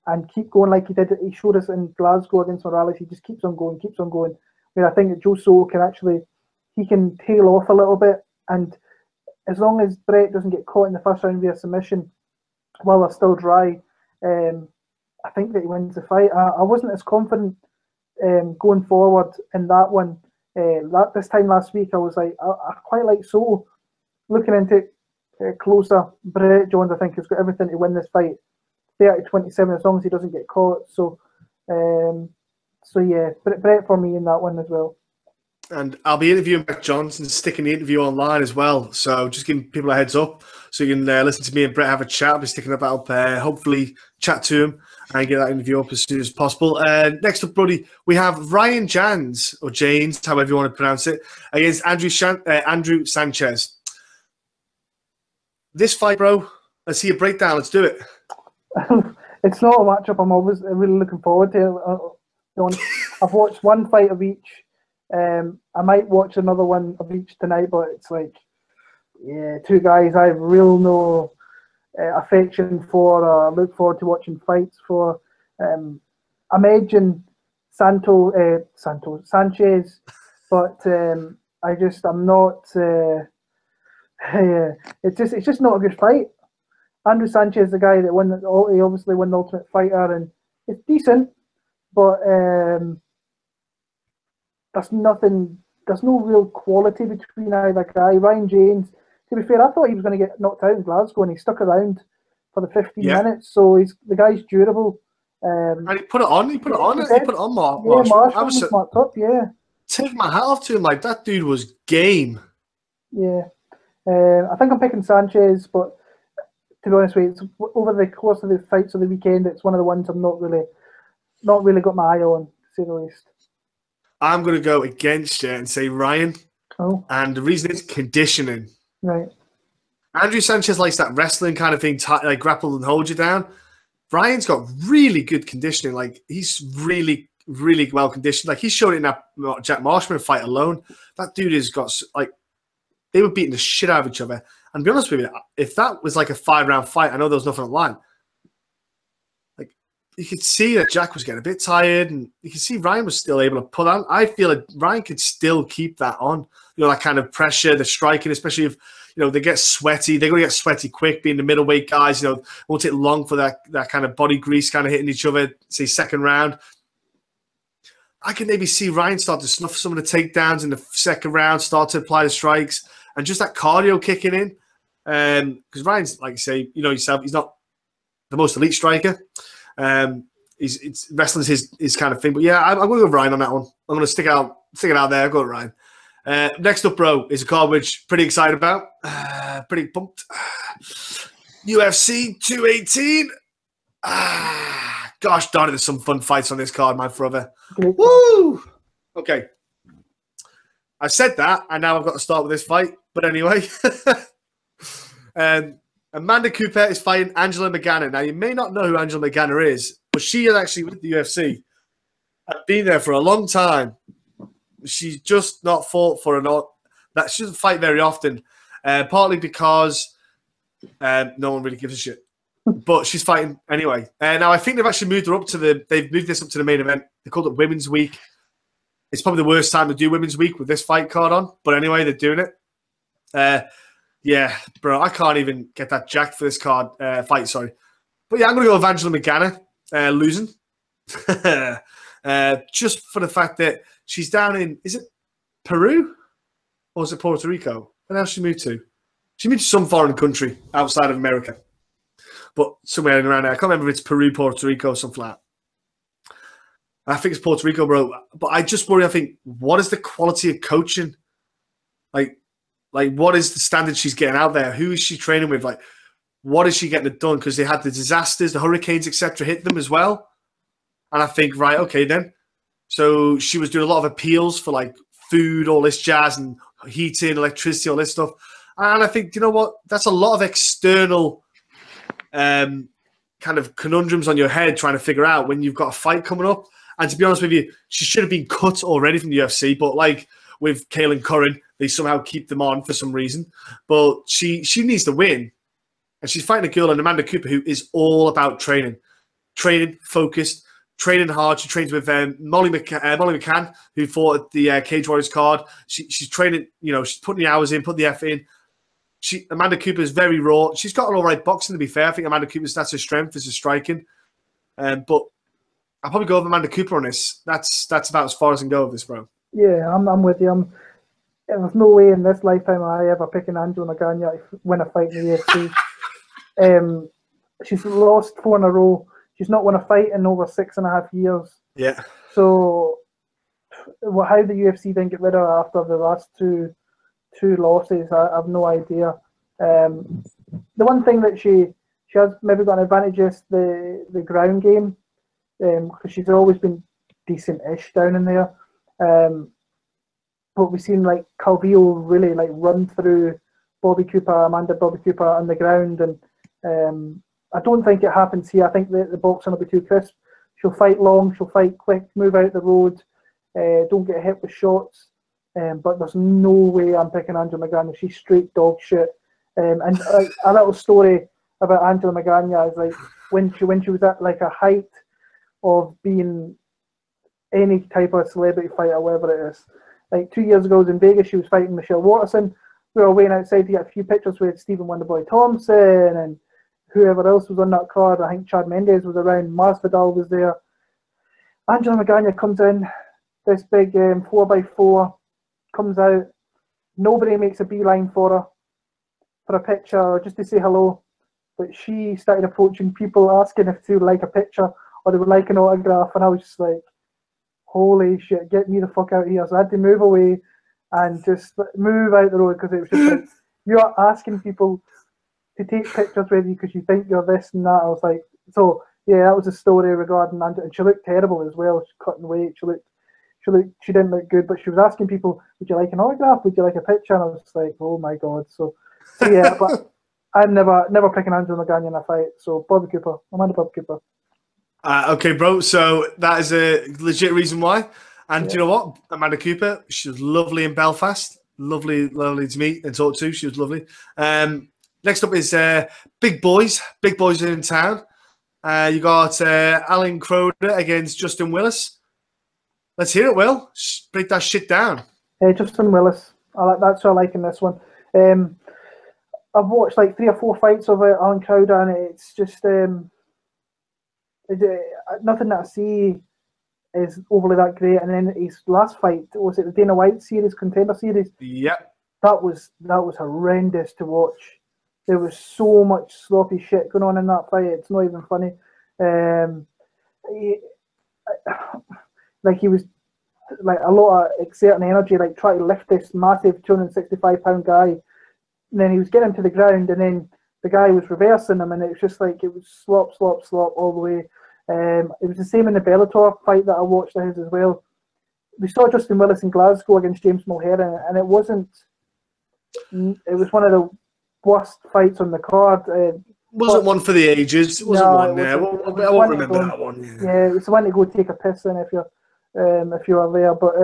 and keep going like he did. He showed us in Glasgow against Morales. He just keeps on going. Where I think that Joe Soto can tail off a little bit, and as long as Brett doesn't get caught in the first round via submission while they're still dry, I think that he wins the fight. I wasn't as confident going forward in that one This time last week, I was like, I quite like Soto. Looking into it closer, Brett Jones, I think, has got everything to win this fight. 30-27, as long as he doesn't get caught. So yeah, Brett for me in that one as well. And I'll be interviewing Brett Johnson, sticking the interview online as well. So just giving people a heads up so you can listen to me and Brett have a chat. I'll be sticking that up, hopefully chat to him and get that interview up as soon as possible. Next up, Brody, we have Ryan Jans, or Janes, however you want to pronounce it, against Andrew Sanchez. This fight, bro, let's see a breakdown. Let's do it. It's not a matchup I'm always really looking forward to. I've watched one fight of each. I might watch another one of each tonight, but it's like, yeah, two guys I have real no affection for, or look forward to watching fights for. I'm edging Sanchez, but I'm not. It's just not a good fight. Andrew Sanchez, the guy that won, he obviously won the Ultimate Fighter, and it's decent, but there's nothing. There's no real quality between either guy. Ryan James, to be fair, I thought he was going to get knocked out in Glasgow, and he stuck around for the 15 minutes. So the guy's durable. And he put it on. He put it on. Marshall. Marshall was marked up. Yeah. Take my hat off to him. Like, that dude was game. Yeah. I think I'm picking Sanchez, but to be honest with you, over the course of the fights of the weekend, it's one of the ones I'm not really got my eye on, to say the least. I'm going to go against you and say Ryan. Oh. And the reason is conditioning. Right. Andrew Sanchez likes that wrestling kind of thing, like grapple and hold you down. Ryan's got really good conditioning. Like, he's really, really well conditioned. Like, he showed it in that Jack Marshman fight alone. That dude has got, like, they were beating the shit out of each other. And to be honest with you, if that was like a 5-round fight, I know there was nothing on the line. Like, you could see that Jack was getting a bit tired, and you could see Ryan was still able to pull on. I feel like Ryan could still keep that on. You know, that kind of pressure, the striking, especially if, you know, they get sweaty. They're going to get sweaty quick, being the middleweight guys. You know, it won't take long for that kind of body grease kind of hitting each other, say, second round. I can maybe see Ryan start to snuff some of the takedowns in the second round, start to apply the strikes, and just that cardio kicking in. Because Ryan's, like you say, you know yourself, he's not the most elite striker. Wrestling's his kind of thing. But yeah, I'm going to go with Ryan on that one. I'm going to stick it out there. I'll go with Ryan. Next up, bro, is a card which pretty excited about. Pretty pumped. UFC 218. Gosh darn it, there's some fun fights on this card, my brother. Woo! Okay. I've said that, and now I've got to start with this fight. But anyway, Amanda Cooper is fighting Angela Magana. Now, you may not know who Angela Magana is, but she is actually with the UFC. I've been there for a long time. She's just not fought for that. She doesn't fight very often, partly because no one really gives a shit. But she's fighting anyway. Now, I think they've actually moved her up they've moved this up to the main event. They called it Women's Week. It's probably the worst time to do Women's Week with this fight card on. But anyway, they're doing it. Yeah, bro, I can't even get that jacked for this card fight, sorry. But yeah, I'm going to go with Angela Magana losing. Just for the fact that she's down in, is it Peru? Or is it Puerto Rico? Where else she moved to? She moved to some foreign country outside of America. But somewhere around there. I can't remember if it's Peru, Puerto Rico, something like that. I think it's Puerto Rico, bro. But I just worry, I think, what is the quality of coaching? Like what is the standard she's getting out there? Who is she training with? Like, what is she getting it done? Because they had the disasters, the hurricanes, etc., hit them as well. And I think, right, okay, then. So she was doing a lot of appeals for, like, food, all this jazz, and heating, electricity, all this stuff. And I think, you know what? That's a lot of external kind of conundrums on your head trying to figure out when you've got a fight coming up. And to be honest with you, she should have been cut already from the UFC. But like with Kaelin Curran, they somehow keep them on for some reason. But she needs to win. And she's fighting a girl in Amanda Cooper who is all about training. Training, focused, training hard. She trains with Molly McCann, who fought at the Cage Warriors card. She's training, you know, she's putting the hours in, putting the effort in. Amanda Cooper is very raw. She's got an all right boxing, to be fair. I think Amanda Cooper's, that's her strength, is her striking. But I'll probably go with Amanda Cooper on this. That's about as far as I can go with this, bro. Yeah, I'm with you. There's no way in this lifetime I ever picking Angela Magana to win a fight in the UFC. She's lost 4 in a row. She's not won a fight in over 6.5 years. Yeah. So, how the UFC didn't get rid of her after the last two losses, I have no idea. The one thing that she has maybe got an advantage is the ground game, because she's always been decent-ish down in there. But we've seen like Calvillo really like run through Amanda Bobby Cooper on the ground, and I don't think it happens here. I think the boxing will be too crisp. She'll fight long, she'll fight quick, move out the road, don't get hit with shots. But there's no way I'm picking Angela Magana. She's straight dog shit. And a little story about Angela Magana is like when she was at like a height of being any type of celebrity fighter, whatever it is. Like 2 years ago, I was in Vegas. She was fighting Michelle Watterson. We were waiting outside to get a few pictures with Stephen Wonderboy Thompson and whoever else was on that card. I think Chad Mendes was around. Masvidal was there. Angela Magana comes in, this big 4x4, comes out. Nobody makes a beeline for her for a picture or just to say hello. But she started approaching people, asking if they would like a picture or they would like an autograph. And I was just like, holy shit, get me the fuck out of here. So I had to move away and just move out the road because it was just like, you're asking people to take pictures with you because you think you're this and that. I was like, so yeah, that was a story regarding Angela. And she looked terrible as well. She cutting weight. She didn't look good, but she was asking people, would you like an autograph? Would you like a picture? And I was like, oh my God. So yeah, but I'm never picking Angela Magana in a fight. So Bobby Cooper, Amanda Bobby Cooper. Okay, bro. So that is a legit reason why. And you know what? Amanda Cooper, she was lovely in Belfast. Lovely to meet and talk to. She was lovely. Next up is big boys in town. You got Alan Crowder against Justin Willis. Let's hear it, Will. Break that shit down. Justin Willis. That's what I like in this one. I've watched like 3 or 4 fights of Alan Crowder, and it's just nothing that I see is overly that great. And then his last fight, was it the Dana White series, Contender Series? Yep. That was horrendous to watch. There was so much sloppy shit going on in that fight. It's not even funny. He was like a lot of exerting energy, like trying to lift this massive 265-pound guy. And then he was getting to the ground, and then the guy was reversing him, and it was just like it was slop all the way. It was the same in the Bellator fight that I watched of his as well. We saw Justin Willis in Glasgow against James Mulher, and it was one of the worst fights on the card. Wasn't one for the ages. It wasn't one there. I won't remember that one. Yeah, it was the one to go take a piss in if you're there. But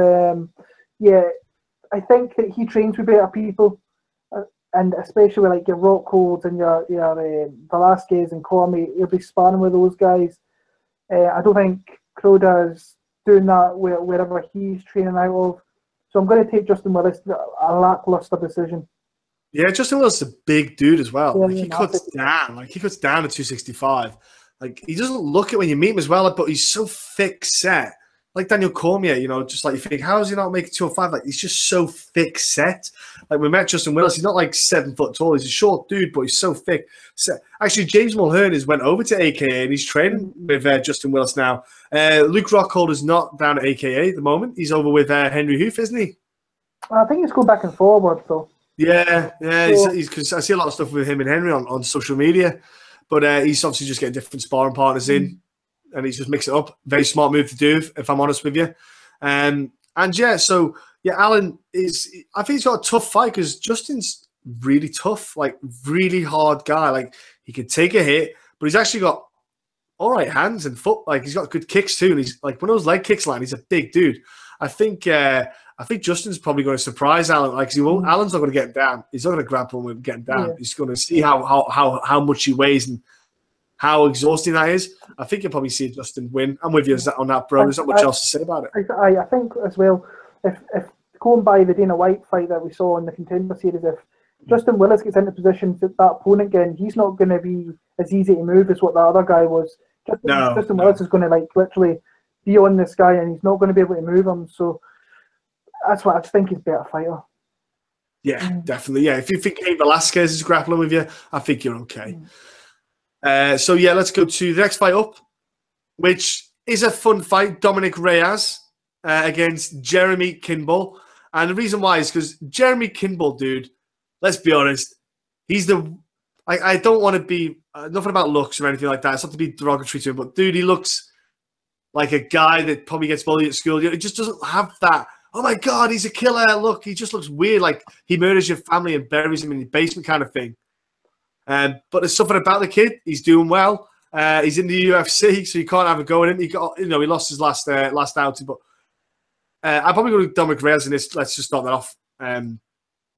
yeah, I think that he trains with better people. And especially with like your Rockholds and your Velasquez and Cormier, he'll be sparring with those guys. I don't think Crowder's doing that wherever he's training out of. So I'm going to take Justin Willis, a lackluster decision. Yeah, Justin Willis is a big dude as well. Yeah, he cuts down. He cuts down to 265. Like, he doesn't look it when you meet him as well, but he's so thick set. Like Daniel Cormier, just like you think, how is he not making 205? Like, he's just so thick set. Like, we met Justin Willis. He's not like 7 foot tall. He's a short dude, but he's so thick set. Actually, James Mulhern went over to AKA and he's training with Justin Willis now. Luke Rockhold is not down at AKA at the moment. He's over with Henry Hoof, isn't he? I think he's going back and forward, though. Yeah. Because I see a lot of stuff with him and Henry on social media. But he's obviously just getting different sparring partners in. And he's just mixing it up. Very smart move to do, if I'm honest with you. Alan is, I think he's got a tough fight because Justin's really tough, like really hard guy. Like, he can take a hit, but he's actually got all right hands and foot. Like, he's got good kicks too. And he's like, when those leg kicks land, he's a big dude. I think Justin's probably going to surprise Alan. Like, Alan's not going to get him down. He's not going to grapple him with getting down. Yeah. He's going to see how much he weighs and how exhausting that is. I think you'll probably see Justin win. I'm with you on that, bro. There's not much else to say about it. I think as well, if going by the Dana White fight that we saw in the Contender Series, if Justin Willis gets into position to that opponent again, he's not going to be as easy to move as what the other guy was. Justin Willis is going to like literally be on this guy, and he's not going to be able to move him. So that's what I just think he's a better fighter. Yeah, definitely. Yeah, if you think Cain Velasquez is grappling with you, I think you're okay. So yeah, let's go to the next fight up, which is a fun fight. Dominic Reyes against Jeremy Kimball. And the reason why is because Jeremy Kimball, dude, let's be honest, he's the... I don't want to be... nothing about looks or anything like that. It's not to be derogatory to him, but dude, he looks like a guy that probably gets bullied at school. He just doesn't have that, oh my God, he's a killer. Look, he just looks weird, like he murders your family and buries them in the basement kind of thing. But there's something about the kid. He's doing well. He's in the UFC, so you can't have a go at him. He lost his last outing, but I'll probably go to Dominic Reyes in this. Let's just start that off.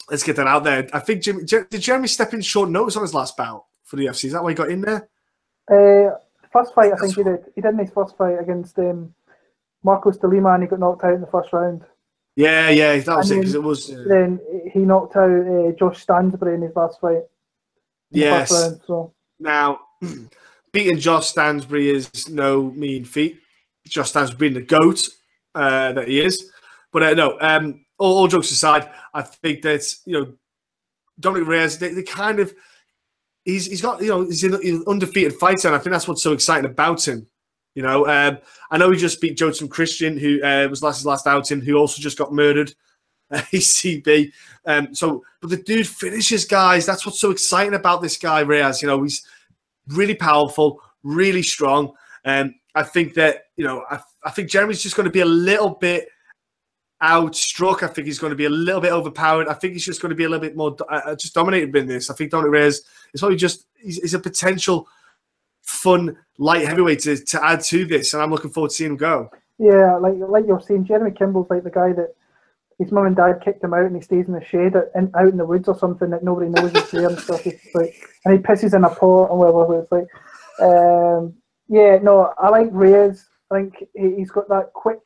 Let's get that out there. I think did Jeremy step in short notice on his last bout for the UFC? Is that why he got in there? First fight, I think he did. He did in his first fight against Marcos de Lima, and he got knocked out in the first round. Yeah, that was it, because it was... Then he knocked out Josh Stansbury in his last fight. Yes. Round, so. Now, beating Josh Stansbury is no mean feat. Josh Stansbury being the GOAT that he is. But no, all jokes aside, I think that, Dominic Reyes, they kind of... He's got, he's an undefeated fighter, and I think that's what's so exciting about him. I know he just beat Jotun Christian, who was his last outing, who also just got murdered, ACB. But the dude finishes guys. That's what's so exciting about this guy, Reyes. He's really powerful, really strong. I think that, I think Jeremy's just going to be a little bit outstruck. I think he's going to be a little bit overpowered. I think he's just going to be a little bit more just dominated in this. I think Dominic Reyes is probably he's a potential fun light heavyweight to add to this, and I'm looking forward to seeing him go. Yeah, like you're saying, Jeremy Kimball's like the guy that his mum and dad kicked him out, and he stays in the shade out in the woods or something that nobody knows he's there and stuff. It's like, and he pisses in a pot and whatever. It's like, I like Reyes. I think he's got that quick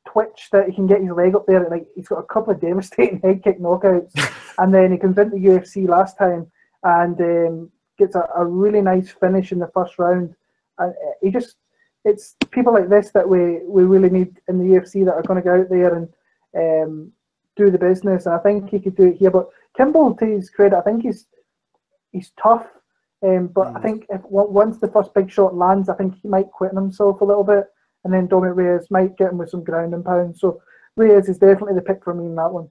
twitch that he can get his leg up there. Like, he's got a couple of devastating head kick knockouts, and then he comes into the UFC last time and gets a really nice finish in the first round. And it's people like this that we really need in the UFC that are going to go out there and do the business. And I think he could do it here. But Kimball, to his credit, I think he's tough. But I think once the first big shot lands, I think he might quit on himself a little bit. And then Dominic Reyes might get him with some ground and pound. So Reyes is definitely the pick for me in that one.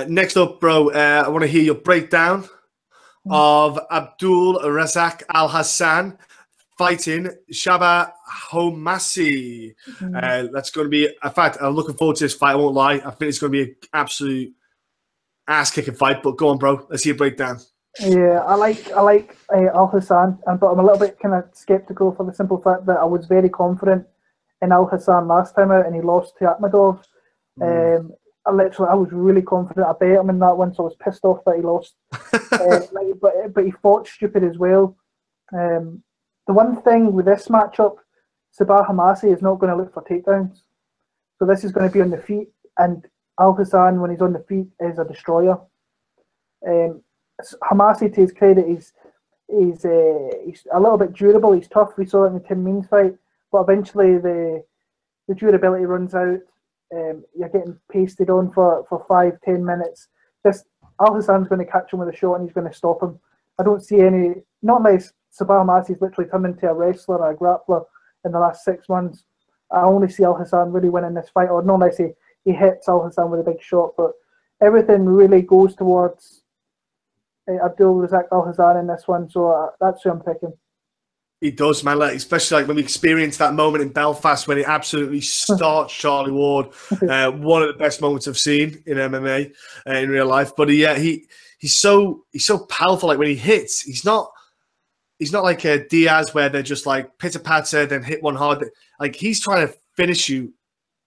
Next up, bro, I want to hear your breakdown of Abdul Razak Al Hassan fighting Shaba Homasi. That's going to be, in fact, I'm looking forward to this fight. I won't lie. I think it's going to be an absolute ass-kicking fight. But go on, bro. Let's see your breakdown. Yeah, I like Al Hassan, but I'm a little bit kind of skeptical for the simple fact that I was very confident in Al Hassan last time out, and he lost to Akhmedov. I was really confident. I bet him in that one, so I was pissed off that he lost. But he fought stupid as well. The one thing with this matchup, Sabah Homasi is not going to look for takedowns. So this is going to be on the feet, and Al Hassan, when he's on the feet, is a destroyer. Homasi, to his credit, he's a little bit durable. He's tough. We saw it in the Tim Means fight, but eventually the durability runs out. You're getting pasted on for 5-10 minutes. Al Hassan's going to catch him with a shot, and he's going to stop him. I don't see any, not unless Sabah Homasi's literally turned into a wrestler or a grappler in the last 6 months. I only see Al Hassan really winning this fight, or not unless he hits Al Hassan with a big shot. But everything really goes towards Abdul Razak Al Hassan in this one, so that's who I'm picking. He does, man. Especially when we experienced that moment in Belfast when he absolutely starched Charlie Ward. One of the best moments I've seen in MMA in real life. But he's so powerful. Like when he hits, he's not like a Diaz where they're just like pitter patter, then hit one hard. Like he's trying to finish you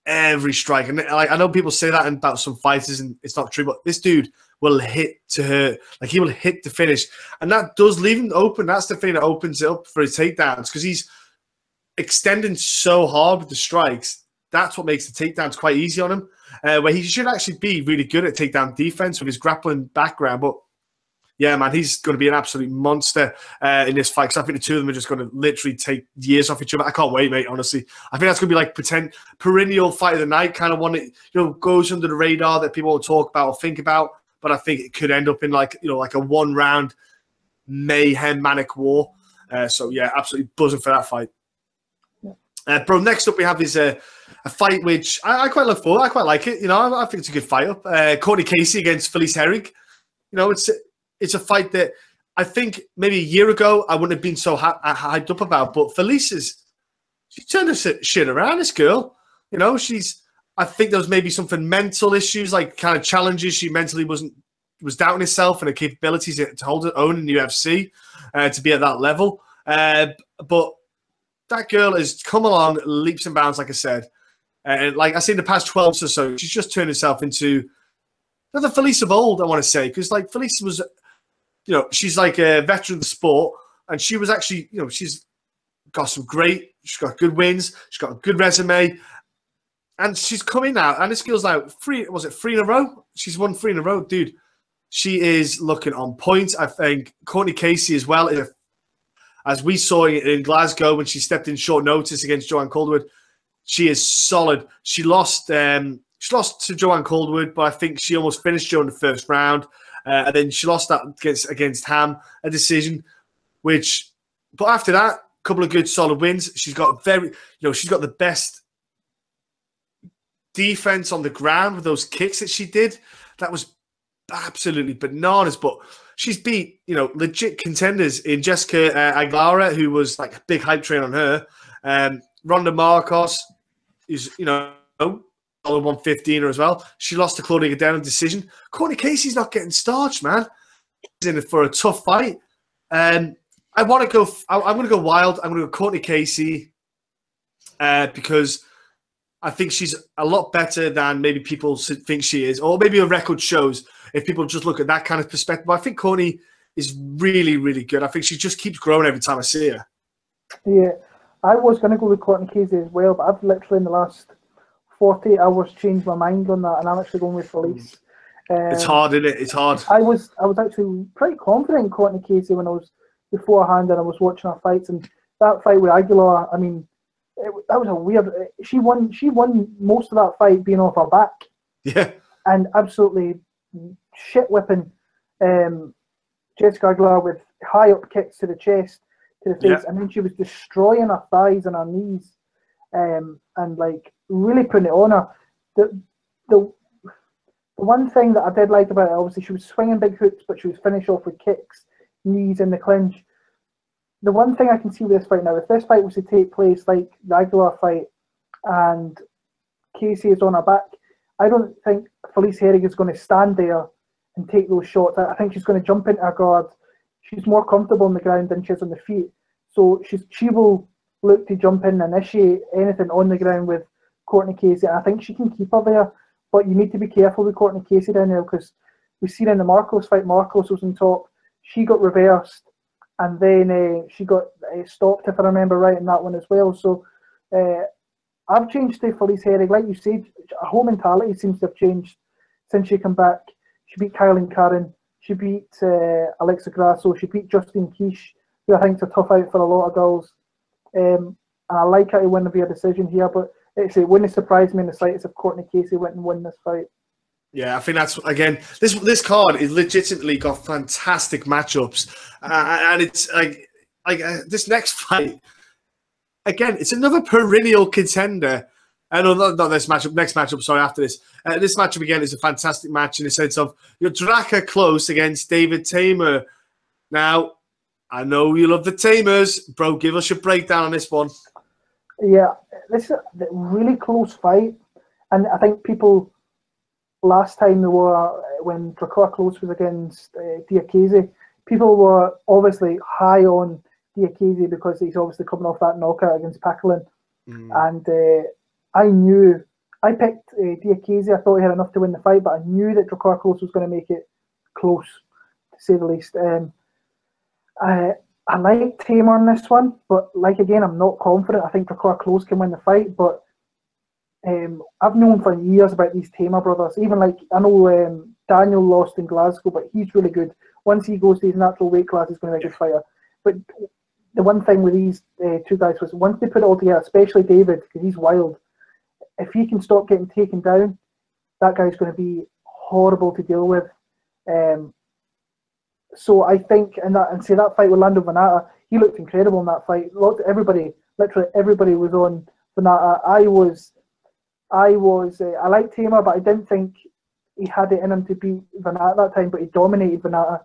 every strike. And I know people say that about some fighters, and it's not true. But this dude will hit to hurt. Like he will hit to finish, and that does leave him open. That's the thing that opens it up for his takedowns, because he's extending so hard with the strikes. That's what makes the takedowns quite easy on him. Where he should actually be really good at takedown defense with his grappling background, but Yeah, man, he's going to be an absolute monster in this fight, because I think the two of them are just going to literally take years off each other. I can't wait, mate, honestly. I think that's going to be like perennial fight of the night, kind of one that, goes under the radar that people won't talk about or think about, but I think it could end up in like a one-round mayhem manic war. So, yeah, absolutely buzzing for that fight. Bro, next up we have is a fight which I quite look forward. I quite like it. I think it's a good fight up. Courtney Casey against Felice Herrig. It's a fight that I think maybe a year ago I wouldn't have been so hyped up about. But Felice she turned her shit around. This girl, I think there was maybe something mental issues, like kind of challenges. She mentally was doubting herself and her capabilities to hold her own in the UFC, to be at that level. But that girl has come along leaps and bounds, like I said. And like I say, in the past 12 months or so, she's just turned herself into the Felice of old, I want to say. Because like Felice was, she's like a veteran of the sport. And she was actually, she's got she's got good wins. She's got a good resume. And she's coming out. And this girl's like, three in a row? She's won 3 in a row. Dude, she is looking on point. I think Courtney Casey as well, as we saw in Glasgow when she stepped in short notice against Joanne Calderwood, she is solid. She lost to Joanne Calderwood, but I think she almost finished Jo in the first round. And then she lost that against Ham, a decision. But after that, a couple of good solid wins. She's got she's got the best defense on the ground with those kicks that she did. That was absolutely bananas. But she's beat, legit contenders in Jessica Aguilera, who was like a big hype train on her. Ronda Marcos is, solid 115er as well. She lost to Claudia Gadelha decision. Courtney Casey's not getting starched, man. She's in it for a tough fight. I'm going to go wild. I'm going to go Courtney Casey because I think she's a lot better than maybe people think she is, or maybe her record shows if people just look at that kind of perspective. But I think Courtney is really, really good. I think she just keeps growing every time I see her. Yeah, I was going to go with Courtney Casey as well, but I've literally in the last 48 hours changed my mind on that, and I'm actually going with Felice. It's hard, isn't it? It's hard. I was actually pretty confident in Courtney Casey when I was beforehand, and I was watching her fights, and that fight with Aguilar, I mean, that was a weird. She won most of that fight being off her back. Yeah. And absolutely shit whipping Jessica Aguilar with high up kicks to the chest, to the face, and then she was destroying her thighs and her knees, and like really putting it on her. The one thing that I did like about it, obviously, she was swinging big hooks, but she was finished off with kicks, knees in the clinch. The one thing I can see with this fight now, if this fight was to take place like the Aguilar fight and Casey is on her back, I don't think Felice Herrig is going to stand there and take those shots. I think she's going to jump into her guard. She's more comfortable on the ground than she is on the feet. So she will look to jump in and initiate anything on the ground with Courtney Casey. I think she can keep her there, but you need to be careful with Courtney Casey down there, because we've seen in the Marcos fight, Marcos was on top. She got reversed, and then she got stopped, if I remember right, in that one as well. So I've changed to Felice Herrig. Like you said, her whole mentality seems to have changed since she came back. She beat Kylan Karen. She beat Alexa Grasso. She beat Justine Kish, who I think is a tough out for a lot of girls. And I like her to win via decision here, but it wouldn't surprise me in the slightest if Courtney Casey went and won this fight. Yeah, I think that's, again, this card is legitimately got fantastic matchups, and it's like this next fight, again, it's another perennial contender. Not this matchup, next matchup, sorry, after this. This matchup, again, is a fantastic match in the sense of your Draka Close against David Tamer. Now, I know you love the Tamers. Bro, give us your breakdown on this one. Yeah, this is a really close fight. And I think people, last time when Draka Close was against Diakese, people were obviously high on Diakese because he's obviously coming off that knockout against Packalin. And I picked Diakese. I thought he had enough to win the fight, but I knew that Draka Close was going to make it close, to say the least. I like Tamer on this one, but again, I'm not confident. I think Draka Close can win the fight, but I've known for years about these Tamer brothers. Even I know Daniel lost in Glasgow, but he's really good. once he goes to his natural weight class, he's going to be a good fighter. But the one thing with these two guys was once they put it all together, especially David, because he's wild, if he can stop getting taken down, that guy's going to be horrible to deal with. So I think, and say that fight with Lando Venata, he looked incredible in that fight. Literally everybody was on Venata. I liked Tamer, but I didn't think he had it in him to beat Venata at that time, but he dominated Venata.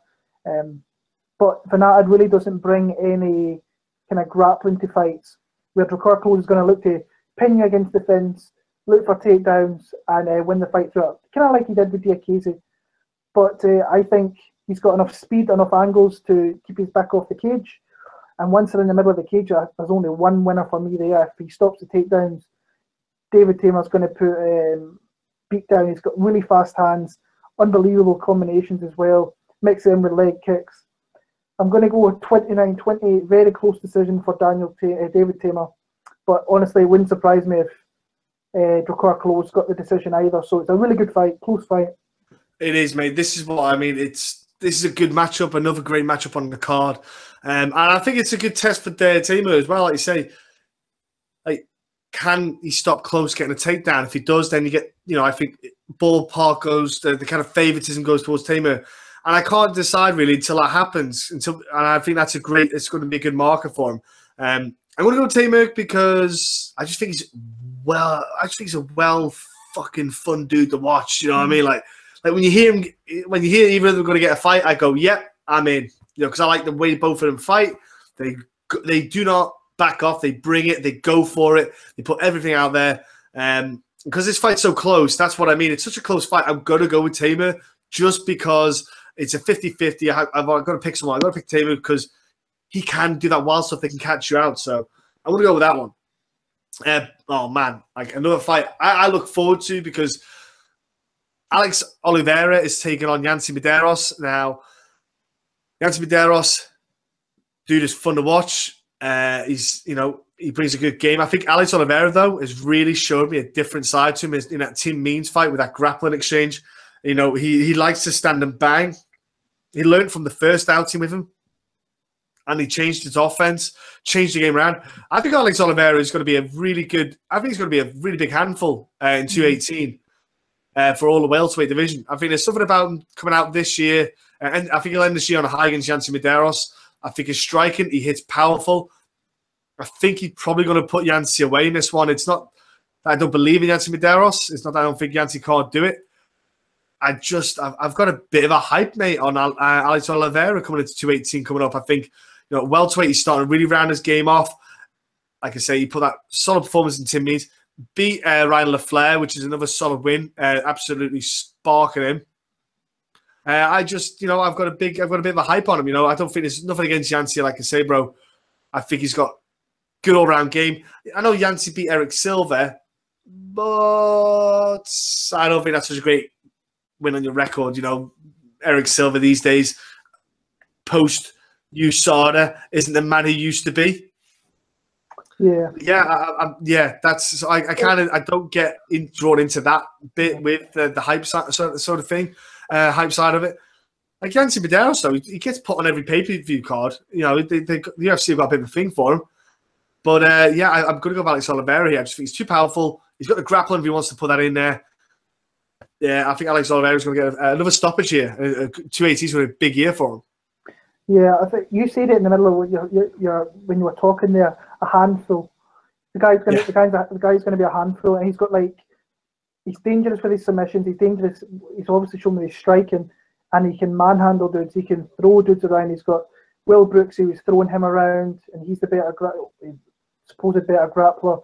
But Venata really doesn't bring any kind of grappling to fights, where Drakkar Klose is going to look to pin you against the fence, look for takedowns, and win the fight through it. Kind of like he did with Diakese. But I think he's got enough speed, enough angles to keep his back off the cage. And once they're in the middle of the cage, there's only one winner for me there. If he stops the takedowns, David Tamer's going to put beat down. He's got really fast hands, unbelievable combinations as well, mix them with leg kicks. I'm going to go with 29-28, very close decision for David Tamer. But honestly, it wouldn't surprise me if Drakkar Klose got the decision either. So it's a really good fight, close fight. It is, mate. This is what I mean. This is a good matchup, another great matchup on the card. And I think it's a good test for Tamer as well. Like you say, like, can he stop Klose getting a takedown? If he does, then you get, I think ballpark goes, the kind of favoritism goes towards Tamer. And I can't decide really until that happens. And I think it's going to be a good marker for him. I'm going to go Tamer because I just think he's a well fucking fun dude to watch. You know what I mean? Like when you hear either of them going to get a fight, I go, yep, I'm in. Because I like the way both of them fight. They do not back off. They bring it. They go for it. They put everything out there. Because this fight's so close, that's what I mean. It's such a close fight. I'm going to go with Tamer just because it's a 50-50. I've got to pick someone. I've got to pick Tamer because he can do that wild stuff. They can catch you out. So I'm going to go with that one. Oh, man. Like another fight I look forward to because Alex Oliveira is taking on Yancy Medeiros. Now, Yancy Medeiros, dude, is fun to watch. He brings a good game. I think Alex Oliveira, though, has really showed me a different side to him in that Tim Means fight with that grappling exchange. He likes to stand and bang. He learned from the first outing with him, and he changed his offense, changed the game around. I think Alex Oliveira is going to be a really big handful in 218 for all the welterweight division. I think there's something about him coming out this year, and I think he'll end this year on a high against Yancy Medeiros. I think his striking, he hits powerful. I think he's probably going to put Yancy away in this one. It's not that I don't believe in Yancy Medeiros. It's not that I don't think Yancy can't do it. I've got a bit of a hype, mate, on Alex Oliveira coming into 218 coming up. I think, welterweight, he's starting to really round his game off. Like I say, he put that solid performance in Tim Means, beat Ryan LaFleur, which is another solid win, absolutely sparking him. I've got a bit of a hype on him. I don't think there's nothing against Yancy, like I say, bro. I think he's got good all-round game. I know Yancy beat Eric Silva, but I don't think that's such a great win on your record. Eric Silva these days, post USADA, isn't the man he used to be. Yeah. That's I don't get drawn into that bit with the hype sort of thing, hype side of it. Like Yancy Medeiros, though, he gets put on every pay-per-view card. The UFC have got a bit of a thing for him. But I'm going to go with Alex Oliveira here. I just think he's too powerful. He's got the grappling if he wants to put that in there. Yeah, I think Alex Oliveira is going to get another stoppage here. 280 is going to be a big year for him. Yeah, I think you said it in the middle of when you were talking there. A handful. The guy's going to be a handful, and he's got he's dangerous with his submissions. He's dangerous. He's obviously shown with his striking, and he can manhandle dudes. He can throw dudes around. He's got Will Brooks, who was throwing him around, and he's the supposed better grappler.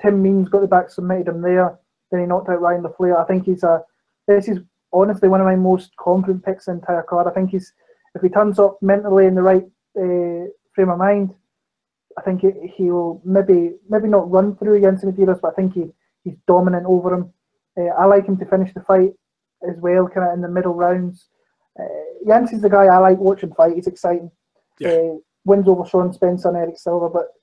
Tim Means got the back, submitted him there. Then he knocked out Ryan LaFleur. I think this is honestly one of my most confident picks in the entire card. I think if he turns up mentally in the right frame of mind, I think he will maybe not run through Yancy Medeiros, but I think he's dominant over him. I like him to finish the fight as well, kind of in the middle rounds. Yancy's the guy I like watching fight. He's exciting. Yeah. Wins over Sean Spencer and Eric Silva, but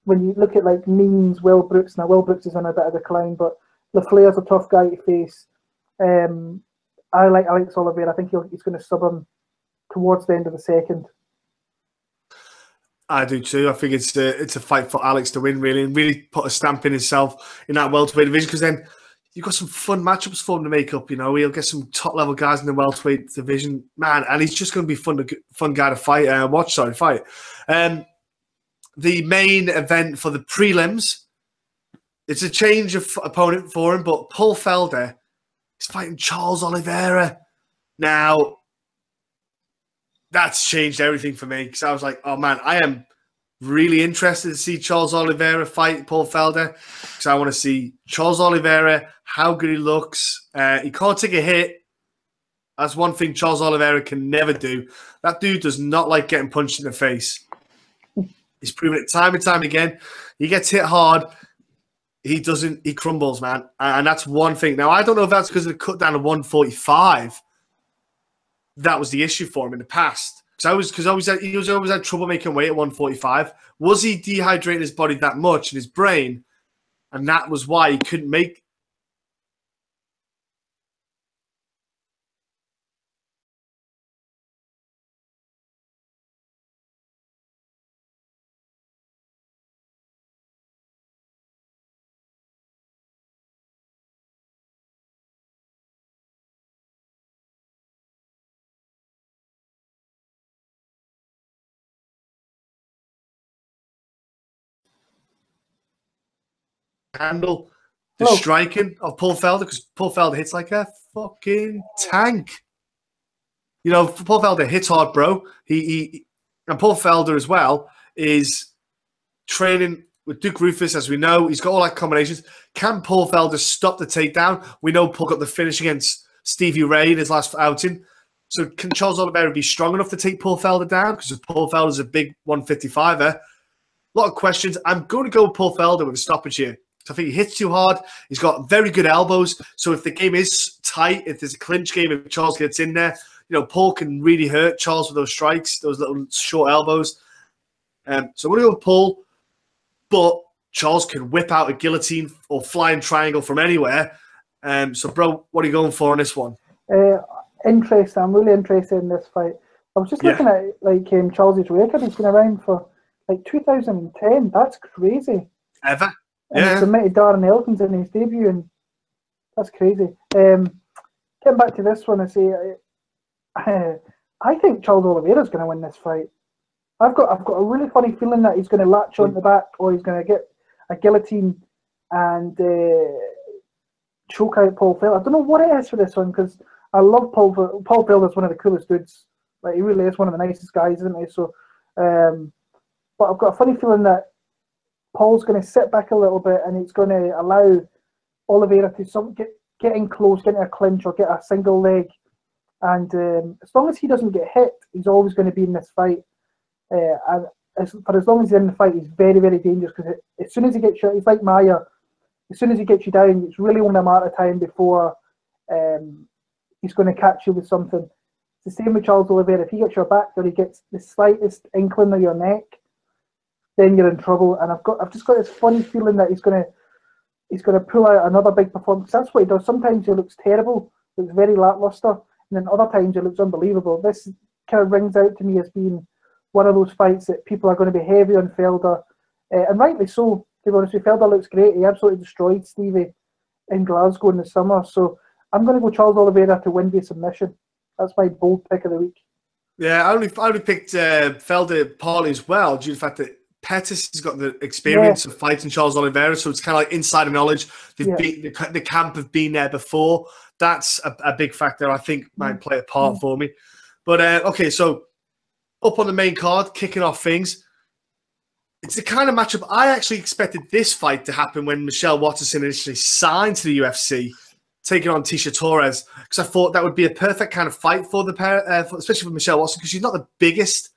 when you look at Means, Will Brooks, now Will Brooks is on a bit of decline, but LaFleur's a tough guy to face. I like Alex Oliveira. I think he's going to sub him towards the end of the second. I do too. I think it's a fight for Alex to win, really, and really put a stamp in himself in that welterweight division, because then you've got some fun matchups for him to make up. You know, he'll get some top level guys in the welterweight division, man, and he's just going to be fun guy to fight. Fight. The main event for the prelims, it's a change of opponent for him, but Paul Felder is fighting Charles Oliveira. Now, that's changed everything for me, because I was like, oh man, I am really interested to see Charles Oliveira fight Paul Felder, because I want to see Charles Oliveira, how good he looks. He can't take a hit. That's one thing Charles Oliveira can never do. That dude does not like getting punched in the face. He's proven it time and time again. He gets hit hard. He crumbles, man. And that's one thing. Now, I don't know if that's because of the cut down to 145. That was the issue for him in the past. He was always had trouble making weight at 145. Was he dehydrating his body that much in his brain? And that was why he couldn't make. Handle the striking of Paul Felder, because Paul Felder hits like a fucking tank. You know, Paul Felder hits hard, bro. And Paul Felder as well is training with Duke Rufus, as we know. He's got all that combinations. Can Paul Felder stop the takedown? We know Paul got the finish against Stevie Ray in his last outing. So can Charles Oliveira be strong enough to take Paul Felder down? Because Paul Felder's a big 155er. A lot of questions. I'm going to go with Paul Felder with a stoppage here. So I think he hits too hard. He's got very good elbows. So if the game is tight, if there's a clinch game, if Charles gets in there, you know, Paul can really hurt Charles with those strikes, those little short elbows. So I'm going to go with Paul, but Charles can whip out a guillotine or flying triangle from anywhere. So, bro, what are you going for on this one? Interesting. I'm really interested in this fight. I was just looking at Charles' record. He's been around for 2010. That's crazy. Ever? And he submitted Darren Elkins in his debut, and that's crazy. Getting back to this one, I think Charles Oliveira is going to win this fight. I've got a really funny feeling that he's going to latch on the back, or he's going to get a guillotine and choke out Paul Felder. I don't know what it is for this one, because I love Paul Felder. Is one of the coolest dudes. Like, he really is one of the nicest guys, isn't he? So, but I've got a funny feeling that Paul's going to sit back a little bit, and he's going to allow Oliveira to get in close, get in a clinch, or get a single leg. And as long as he doesn't get hit, he's always going to be in this fight. And for as long as he's in the fight, he's very, very dangerous, because as soon as he gets you, he's like Maya. As soon as he gets you down, it's really only a matter of time before he's going to catch you with something. It's the same with Charles Oliveira. If he gets your back, or he gets the slightest inkling of your neck, then you're in trouble. And I've just got this funny feeling that he's going to pull out another big performance. That's what he does. Sometimes he looks terrible, looks very lackluster, and then other times he looks unbelievable. This kind of rings out to me as being one of those fights that people are going to be heavy on Felder, and rightly so. To be honest with you, Felder looks great. He absolutely destroyed Stevie in Glasgow in the summer. So I'm going to go Charles Oliveira to win via submission. That's my bold pick of the week. Yeah, I only picked Felder partly as well, due to the fact that Pettis has got the experience of fighting Charles Oliveira, so it's kind of like insider knowledge. The camp have been there before. That's a big factor, I think, might play a part for me. But, okay, so up on the main card, kicking off things. It's the kind of matchup I actually expected this fight to happen when Michelle Watterson initially signed to the UFC, taking on Tisha Torres, because I thought that would be a perfect kind of fight for the pair, especially for Michelle Watterson, because she's not the biggest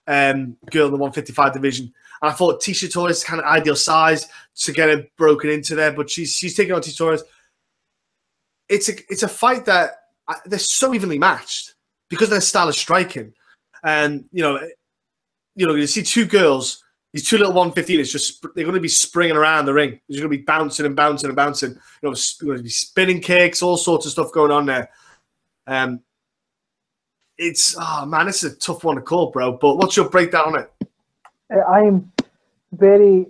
girl in the 155 division. And I thought Tisha Torres is kind of ideal size to get her broken into there, but she's taking on Tisha Torres. It's a fight that they're so evenly matched because of their style of striking. And you see two girls, these two little 115s, they're going to be springing around the ring. They're going to be bouncing and bouncing and bouncing. Going to be spinning kicks, all sorts of stuff going on there. it's, oh man, this is a tough one to call, bro. But what's your breakdown on it? I'm very,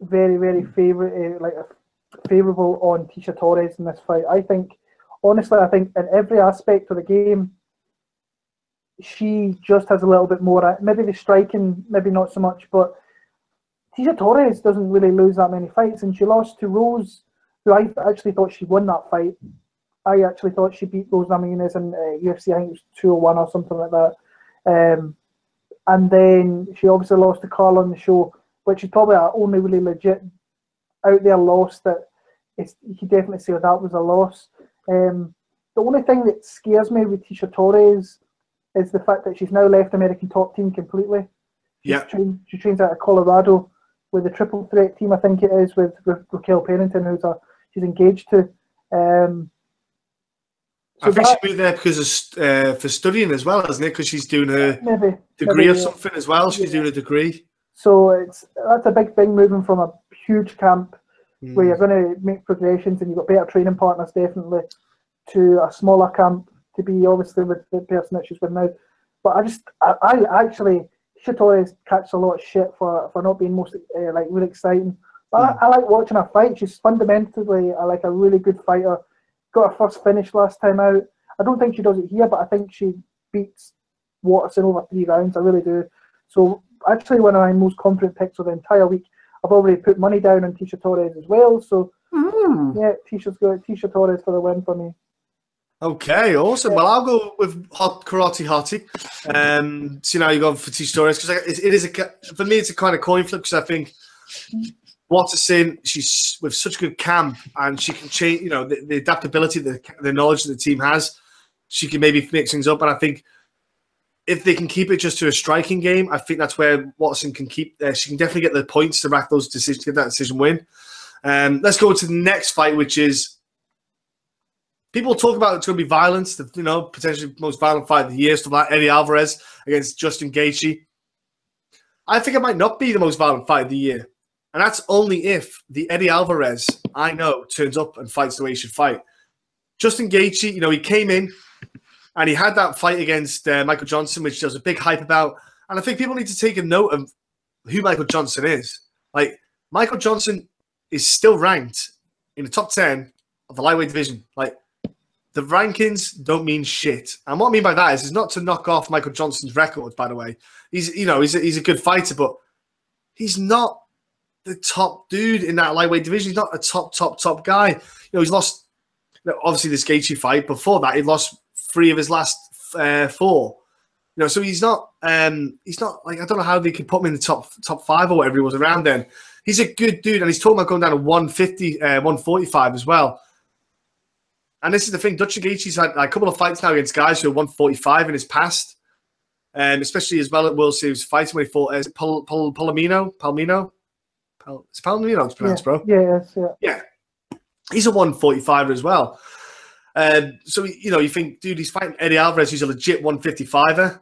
very, very favourable on Tisha Torres in this fight. I think, honestly, in every aspect of the game, she just has a little bit more. Maybe the striking, maybe not so much, but Tisha Torres doesn't really lose that many fights, and she lost to Rose, who I actually thought she won that fight. I actually thought she beat Rose Namajunas in UFC, I think it was 201 or something like that. And then she obviously lost to Carl on the show, which is probably our only really legit out there loss that you could definitely say that was a loss. The only thing that scares me with Tisha Torres is the fact that she's now left American Top Team completely. She trains out of Colorado with the Triple Threat team, I think it is, with Raquel Pennington, she's engaged to. I think she moved there because of for studying as well, isn't it? Because she's doing her degree or something as well. She's doing a degree. So that's a big thing, moving from a huge camp where you're going to make progressions and you've got better training partners, definitely, to a smaller camp to be obviously with the person that she's with now. But I actually, Tisha Torres catches a lot of shit for not being most really exciting. But I like watching her fight. She's fundamentally a really good fighter. Got her first finish last time out. I don't think she does it here, but I think she beats Watson over 3 rounds. I really do. So actually, one of my most confident picks of the entire week. I've already put money down on Tisha Torres as well. So yeah, Tisha Torres for the win for me. Okay, awesome. Well, I'll go with Karate Hottie. So now you go for Tisha Torres because it is for me it's a kind of coin flip because I think Watson, she's with such good camp and she can change, the adaptability, the knowledge that the team has. She can maybe mix things up, and I think if they can keep it just to a striking game, I think that's where Watson can keep. She can definitely get the points to rack those decisions, get that decision win. Let's go to the next fight, which is people talk about it's going to be violence, potentially most violent fight of the year, stuff like Eddie Alvarez against Justin Gaethje. I think it might not be the most violent fight of the year. And that's only if the Eddie Alvarez I know turns up and fights the way he should fight. Justin Gaethje, he came in and he had that fight against Michael Johnson, which there's a big hype about. And I think people need to take a note of who Michael Johnson is. Like, Michael Johnson is still ranked in the top 10 of the lightweight division. Like, the rankings don't mean shit. And what I mean by that is not to knock off Michael Johnson's record, by the way. He's a good fighter, but he's not the top dude in that lightweight division. He's not a top guy. He's lost, obviously, this Gaethje fight. Before that, he lost 3 of his last 4. So he's not like, I don't know how they could put him in the top 5 or whatever he was around then. He's a good dude, and he's talking about going down to 150, 145 as well. And this is the thing, Justin Gaethje's had a couple of fights now against guys who are 145 in his past, especially as well at World Series fighting when he fought Palomino. It's Palomino it's pronounced, bro. Yeah. He's a 145er as well. So, you think, dude, he's fighting Eddie Alvarez, who's a legit 155er,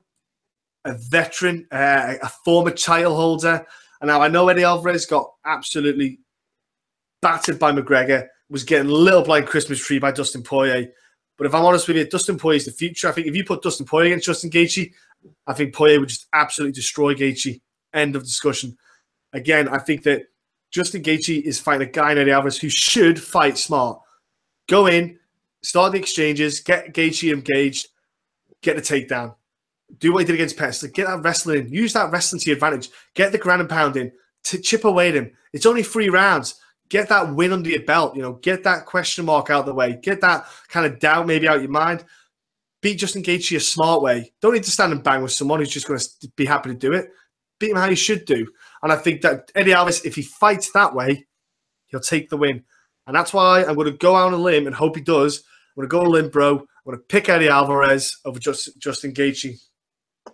a veteran, a former title holder. And now I know Eddie Alvarez got absolutely battered by McGregor, was getting a little blind Christmas tree by Dustin Poirier. But if I'm honest with you, Dustin Poirier is the future. I think if you put Dustin Poirier against Justin Gaethje, I think Poirier would just absolutely destroy Gaethje. End of discussion. Again, I think that Justin Gaethje is fighting a guy in Eddie Alvarez who should fight smart. Go in, start the exchanges, get Gaethje engaged, get the takedown. Do what he did against Pettis. Get that wrestling in. Use that wrestling to your advantage. Get the ground and pound in. Chip away at him. It's only 3 rounds. Get that win under your belt. Get that question mark out of the way. Get that kind of doubt maybe out of your mind. Beat Justin Gaethje a smart way. Don't need to stand and bang with someone who's just going to be happy to do it. Beat him how you should do. And I think that Eddie Alvarez, if he fights that way, he'll take the win. And that's why I'm going to go out on a limb and hope he does. I'm going to go on a limb, bro. I'm going to pick Eddie Alvarez over Justin Gaethje.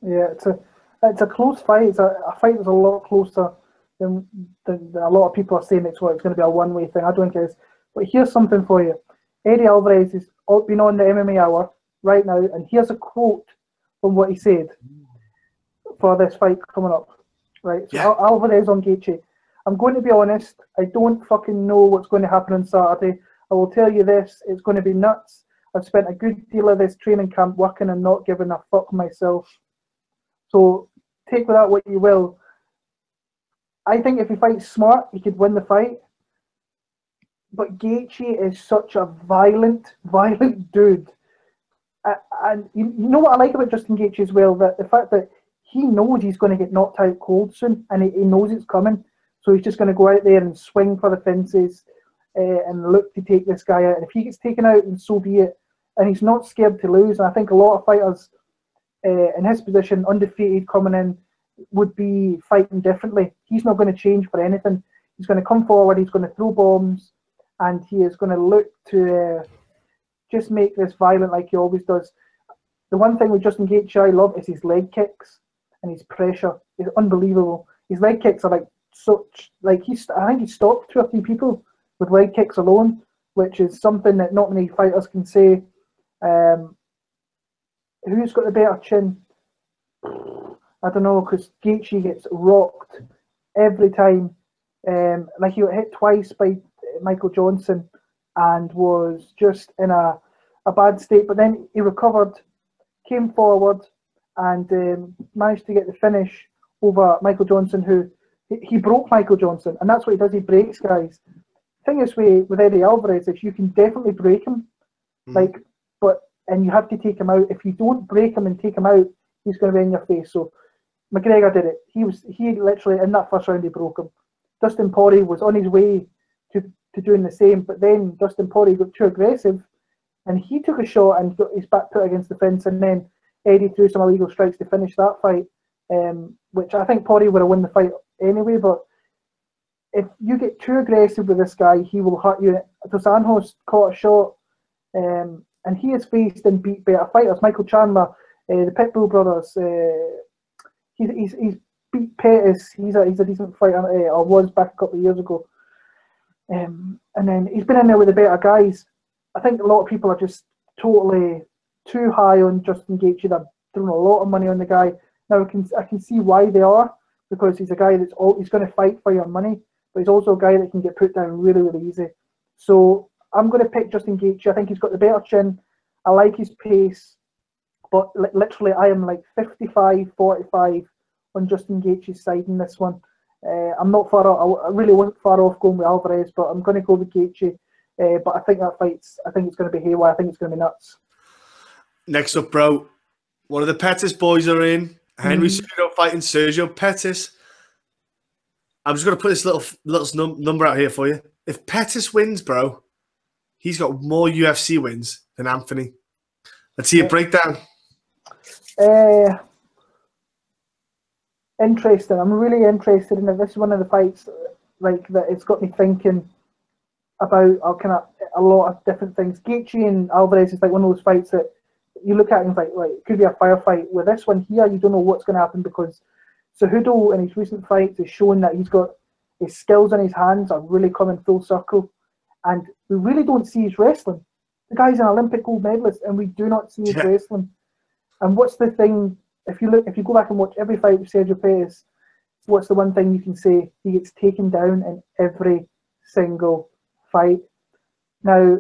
Yeah, it's a close fight. It's a fight that's a lot closer than a lot of people are saying it's going to be a one-way thing. I don't think it is. But here's something for you. Eddie Alvarez has been on the MMA Hour right now, and here's a quote from what he said for this fight coming up. Right, so Alvarez on Gaethje. I'm going to be honest, I don't fucking know what's going to happen on Saturday. I will tell you this, it's going to be nuts. I've spent a good deal of this training camp working and not giving a fuck myself. So take with that what you will. I think if he fights smart, he could win the fight. But Gaethje is such a violent dude. And you know what I like about Justin Gaethje as well? That the fact that he knows he's going to get knocked out cold soon, and he knows it's coming. So he's just going to go out there and swing for the fences and look to take this guy out. And if he gets taken out, then so be it. And he's not scared to lose. And I think a lot of fighters in his position, undefeated, coming in, would be fighting differently. He's not going to change for anything. He's going to come forward, he's going to throw bombs, and he is going to look to just make this violent like he always does. The one thing with Justin Gaethje I love is his leg kicks and his pressure. It's unbelievable. His leg kicks are like such, like I think he stopped 2 or 3 people with leg kicks alone, which is something that not many fighters can say. Who's got the better chin? I don't know, because Gaethje gets rocked every time. Like he got hit twice by Michael Johnson and was just in a bad state, but then he recovered, came forward, and managed to get the finish over Michael Johnson, who he broke Michael Johnson, and that's what he does. He breaks guys. Thing is with Eddie Alvarez is you can definitely break him, and you have to take him out. If you don't break him and take him out, he's going to be in your face. So McGregor did it. He literally in that first round he broke him. Dustin Poirier was on his way to doing the same, but then Dustin Poirier got too aggressive, and he took a shot and got his back put against the fence, and then Eddie threw some illegal strikes to finish that fight, which I think Poirier would have won the fight anyway. But if you get too aggressive with this guy, he will hurt you. Dos Anjos caught a shot, and he has faced and beat better fighters. Michael Chandler, the Pitbull brothers, he's beat Pettis. He's a decent fighter, or was back a couple of years ago. And then he's been in there with the better guys. I think a lot of people are just totally too high on Justin Gaethje. They're throwing a lot of money on the guy. Now I can see why they are, because he's a guy he's going to fight for your money, but he's also a guy that can get put down really, really easy. So I'm going to pick Justin Gaethje. I think he's got the better chin. I like his pace, but literally I am like 55-45 on Justin Gaethje's side in this one. I'm not far off. I really wasn't far off going with Alvarez, but I'm going to go with Gaethje. But I think it's going to be haywire. I think it's going to be nuts. Next up, bro, one of the Pettis boys are in. Henry Cejudo fighting Sergio Pettis. I'm just going to put this little number out here for you. If Pettis wins, bro, he's got more UFC wins than Anthony. Let's see a breakdown. Interesting. I'm really interested in it. This is one of the fights like that. It's got me thinking about a lot of different things. Gaethje and Alvarez is like one of those fights that you look at and think, like, it could be a firefight. With this one here, you don't know what's going to happen, because Cejudo in his recent fights has shown that he's got his skills in his hands are really coming full circle, and we really don't see his wrestling. The guy's an Olympic gold medalist, and we do not see his wrestling. And what's the thing? If you go back and watch every fight with Sergio Pettis, what's the one thing you can say? He gets taken down in every single fight. Now,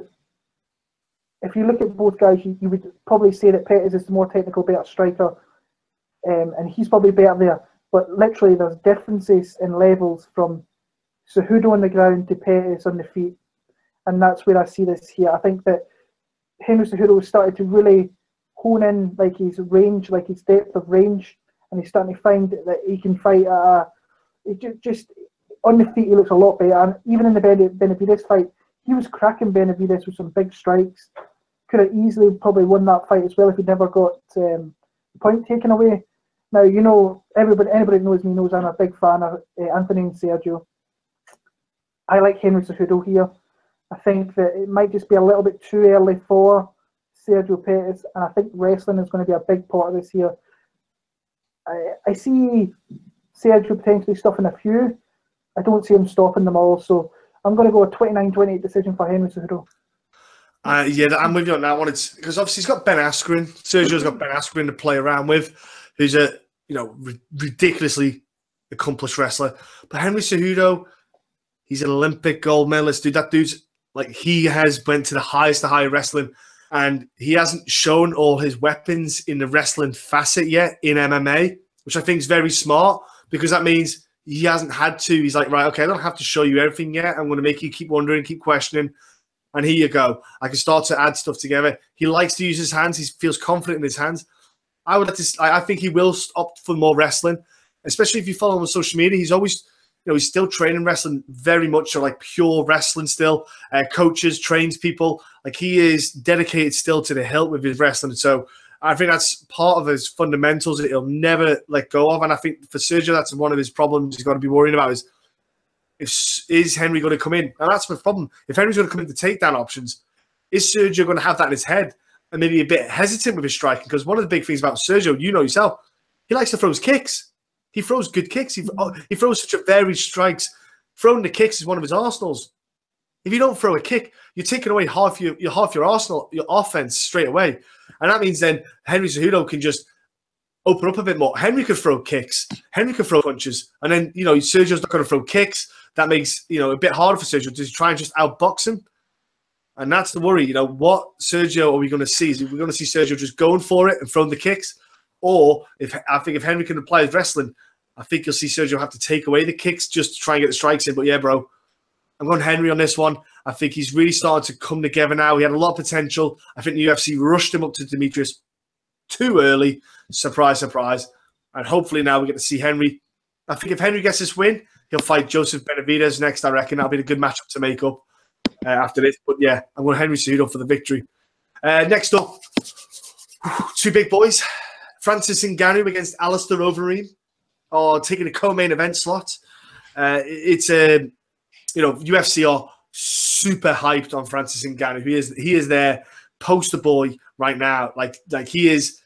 if you look at both guys, you would probably say that Pettis is the more technical, better striker, and he's probably better there. But literally, there's differences in levels from Cejudo on the ground to Pettis on the feet, and that's where I see this here. I think that Henry Cejudo started to really hone in like his range, like his depth of range, and he's starting to find that he can fight just on the feet. He looks a lot better, and even in the Benavidez fight, he was cracking Benavidez with some big strikes. Could have easily probably won that fight as well if he'd never got the point taken away. Now, you know, anybody that knows me knows I'm a big fan of Anthony and Sergio. I like Henry Cejudo here. I think that it might just be a little bit too early for Sergio Pettis, and I think wrestling is going to be a big part of this here. I see Sergio potentially stuffing a few. I don't see him stopping them all, so I'm going to go a 29-28 decision for Henry Cejudo. Yeah, I'm with you on that one. It's because obviously he's got Ben Askren. Sergio's got Ben Askren to play around with, who's a ridiculously accomplished wrestler. But Henry Cejudo, he's an Olympic gold medalist, dude. That dude's like, he has went to the highest of high wrestling. and he hasn't shown all his weapons in the wrestling facet yet in MMA, which I think is very smart, because that means he hasn't had to. He's like, right, okay, I don't have to show you everything yet. I'm going to make you keep wondering, keep questioning. And here you go. I can start to add stuff together. He likes to use his hands. He feels confident in his hands. I think he will opt for more wrestling, especially if you follow him on social media. He's always, he's still training wrestling very much, so like pure wrestling still. Coaches, trains people. Like, he is dedicated still to the hilt with his wrestling. So I think that's part of his fundamentals that he'll never let go of. And I think for Sergio, that's one of his problems he's got to be worrying about is Henry going to come in? And that's the problem. If Henry's going to come in to takedown options, is Sergio going to have that in his head and maybe a bit hesitant with his striking? Because one of the big things about Sergio, you know yourself, he likes to throw his kicks. He throws good kicks. He throws such a varied strikes. Throwing the kicks is one of his arsenals. If you don't throw a kick, you're taking away half your arsenal, your offense straight away. And that means then Henry Cejudo can just open up a bit more. Henry could throw kicks. Henry could throw punches. And then, Sergio's not going to throw kicks. That makes, a bit harder for Sergio to try and just outbox him. And that's the worry. What Sergio are we going to see? Is we going to see Sergio just going for it and throwing the kicks? Or if Henry can apply his wrestling, I think you'll see Sergio have to take away the kicks just to try and get the strikes in. But yeah, bro, I'm going Henry on this one. I think he's really starting to come together now. He had a lot of potential. I think the UFC rushed him up to Demetrius too early. Surprise, surprise. And hopefully now we get to see Henry. I think if Henry gets this win, he'll fight Joseph Benavidez next, I reckon. That'll be a good matchup to make up after this. But yeah, I'm going Henry Cejudo for the victory. Next up, two big boys. Francis Ngannou against Alistair Overeem, taking a co-main event slot. It's a, UFC are super hyped on Francis Ngannou. He is their poster boy right now. Like he is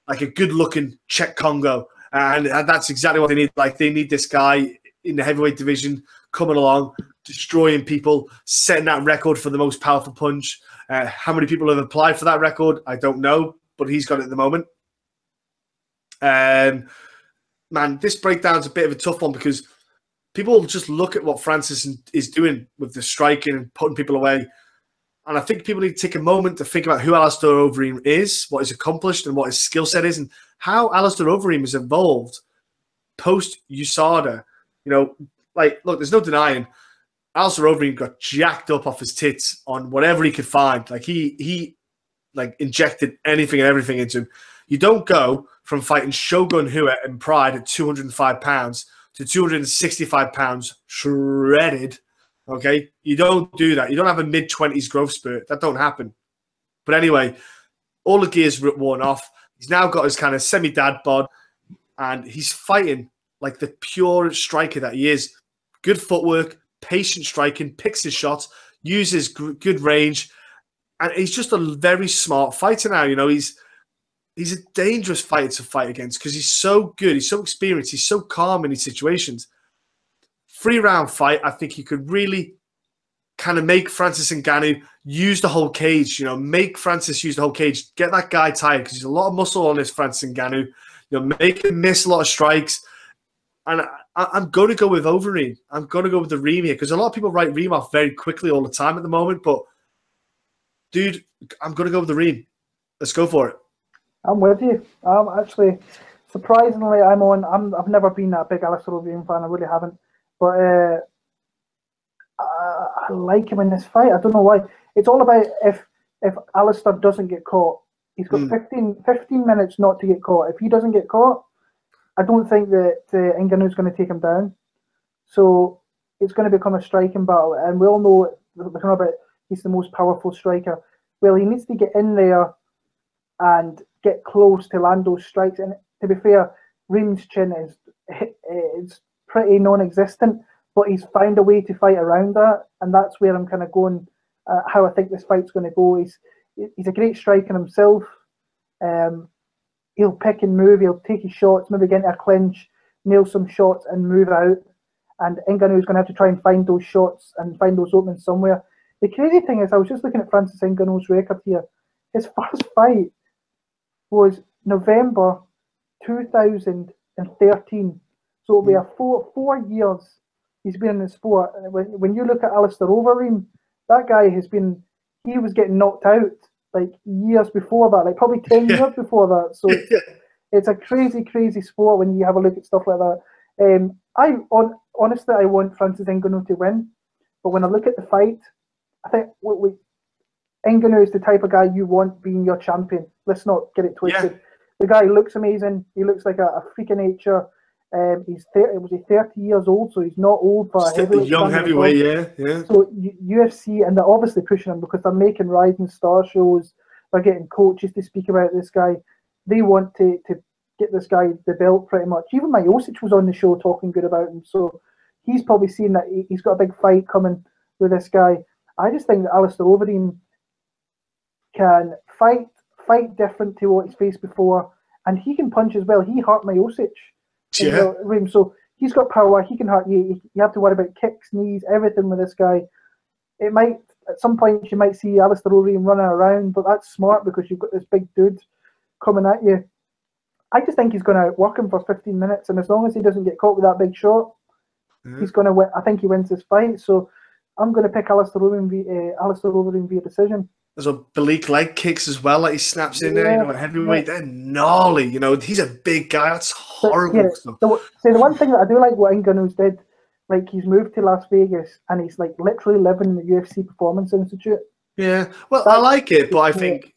like a good-looking Czech Congo, and that's exactly what they need. Like, they need this guy in the heavyweight division coming along, destroying people, setting that record for the most powerful punch. How many people have applied for that record? I don't know, but he's got it at the moment. Man, this breakdown's a bit of a tough one because people just look at what Francis is doing with the striking and putting people away. And I think people need to take a moment to think about who Alistair Overeem is, what he's accomplished, and what his skill set is, and how Alistair Overeem has evolved post-USADA. Look, there's no denying Alistair Overeem got jacked up off his tits on whatever he could find. Like, he injected anything and everything into him. You don't go from fighting Shogun Rua in Pride at 205 pounds to 265 pounds shredded. Okay? You don't do that. You don't have a mid-20s growth spurt. That don't happen. But anyway, all the gears worn off. He's now got his kind of semi-dad bod, and he's fighting like the pure striker that he is. Good footwork, patient striking, picks his shots, uses good range, and he's just a very smart fighter now. He's a dangerous fighter to fight against because he's so good, he's so experienced, he's so calm in these situations. 3-round fight, I think he could really kind of make Francis Ngannou use the whole cage, make Francis use the whole cage, get that guy tired because there's a lot of muscle on this Francis Ngannou, make him miss a lot of strikes. And I'm going to go with Overeem. I'm going to go with the Reem here because a lot of people write Reem off very quickly all the time at the moment. But, dude, I'm going to go with the Reem. Let's go for it. I'm with you. Actually, surprisingly, I've never been that big Alistair Overeem fan. I really haven't. But I like him in this fight. I don't know why. It's all about if Alistair doesn't get caught. He's got 15 minutes not to get caught. If he doesn't get caught, I don't think that Ngannou's going to take him down. So it's going to become a striking battle. And we all know about he's the most powerful striker. Well, he needs to get in there and get close to land those strikes. And to be fair, Reem's chin is pretty non-existent, but he's found a way to fight around that. And that's where I'm kind of going, how I think this fight's going to go. He's a great striker himself. He'll pick and move. He'll take his shots, maybe get into a clinch, nail some shots and move out. And Ngannou's going to have to try and find those shots and find those openings somewhere. The crazy thing is, I was just looking at Francis Ngannou's record here. His first fight was November 2013. So it'll be a four years he's been in the sport. When you look at Alistair Overeem, that guy he was getting knocked out like years before that, like probably 10 years before that. So it's a crazy, crazy sport when you have a look at stuff like that. Honestly, I want Francis Ngannou to win, but when I look at the fight, I think Ngannou is the type of guy you want being your champion. Let's not get it twisted. Yeah. The guy looks amazing. He looks like a freak of nature. He's 30 years old, so he's not old for a heavyweight. Young heavyweight, yeah. So UFC, and they're obviously pushing him because they're making rising star shows. They're getting coaches to speak about this guy. They want to get this guy the belt pretty much. Even Miocic was on the show talking good about him. So he's probably seen that he's got a big fight coming with this guy. I just think that Alistair Overeem can fight different to what he's faced before, and he can punch as well. He hurt Miocic. Yeah. So he's got power. He can hurt you. You have to worry about kicks, knees, everything with this guy. It might, at some point, you might see Alistair Overeem running around, but that's smart because you've got this big dude coming at you. I just think he's going to work him for 15 minutes, and as long as he doesn't get caught with that big shot, he's going to win. I think he wins this fight. So I'm going to pick Alistair Overeem via decision. There's a oblique leg kicks as well, like he snaps in there, heavyweight, they're gnarly, he's a big guy, that's horrible stuff. The one thing that I do like what Ngannou's did, like he's moved to Las Vegas and he's like literally living in the UFC Performance Institute. Yeah, well, I like it, but I think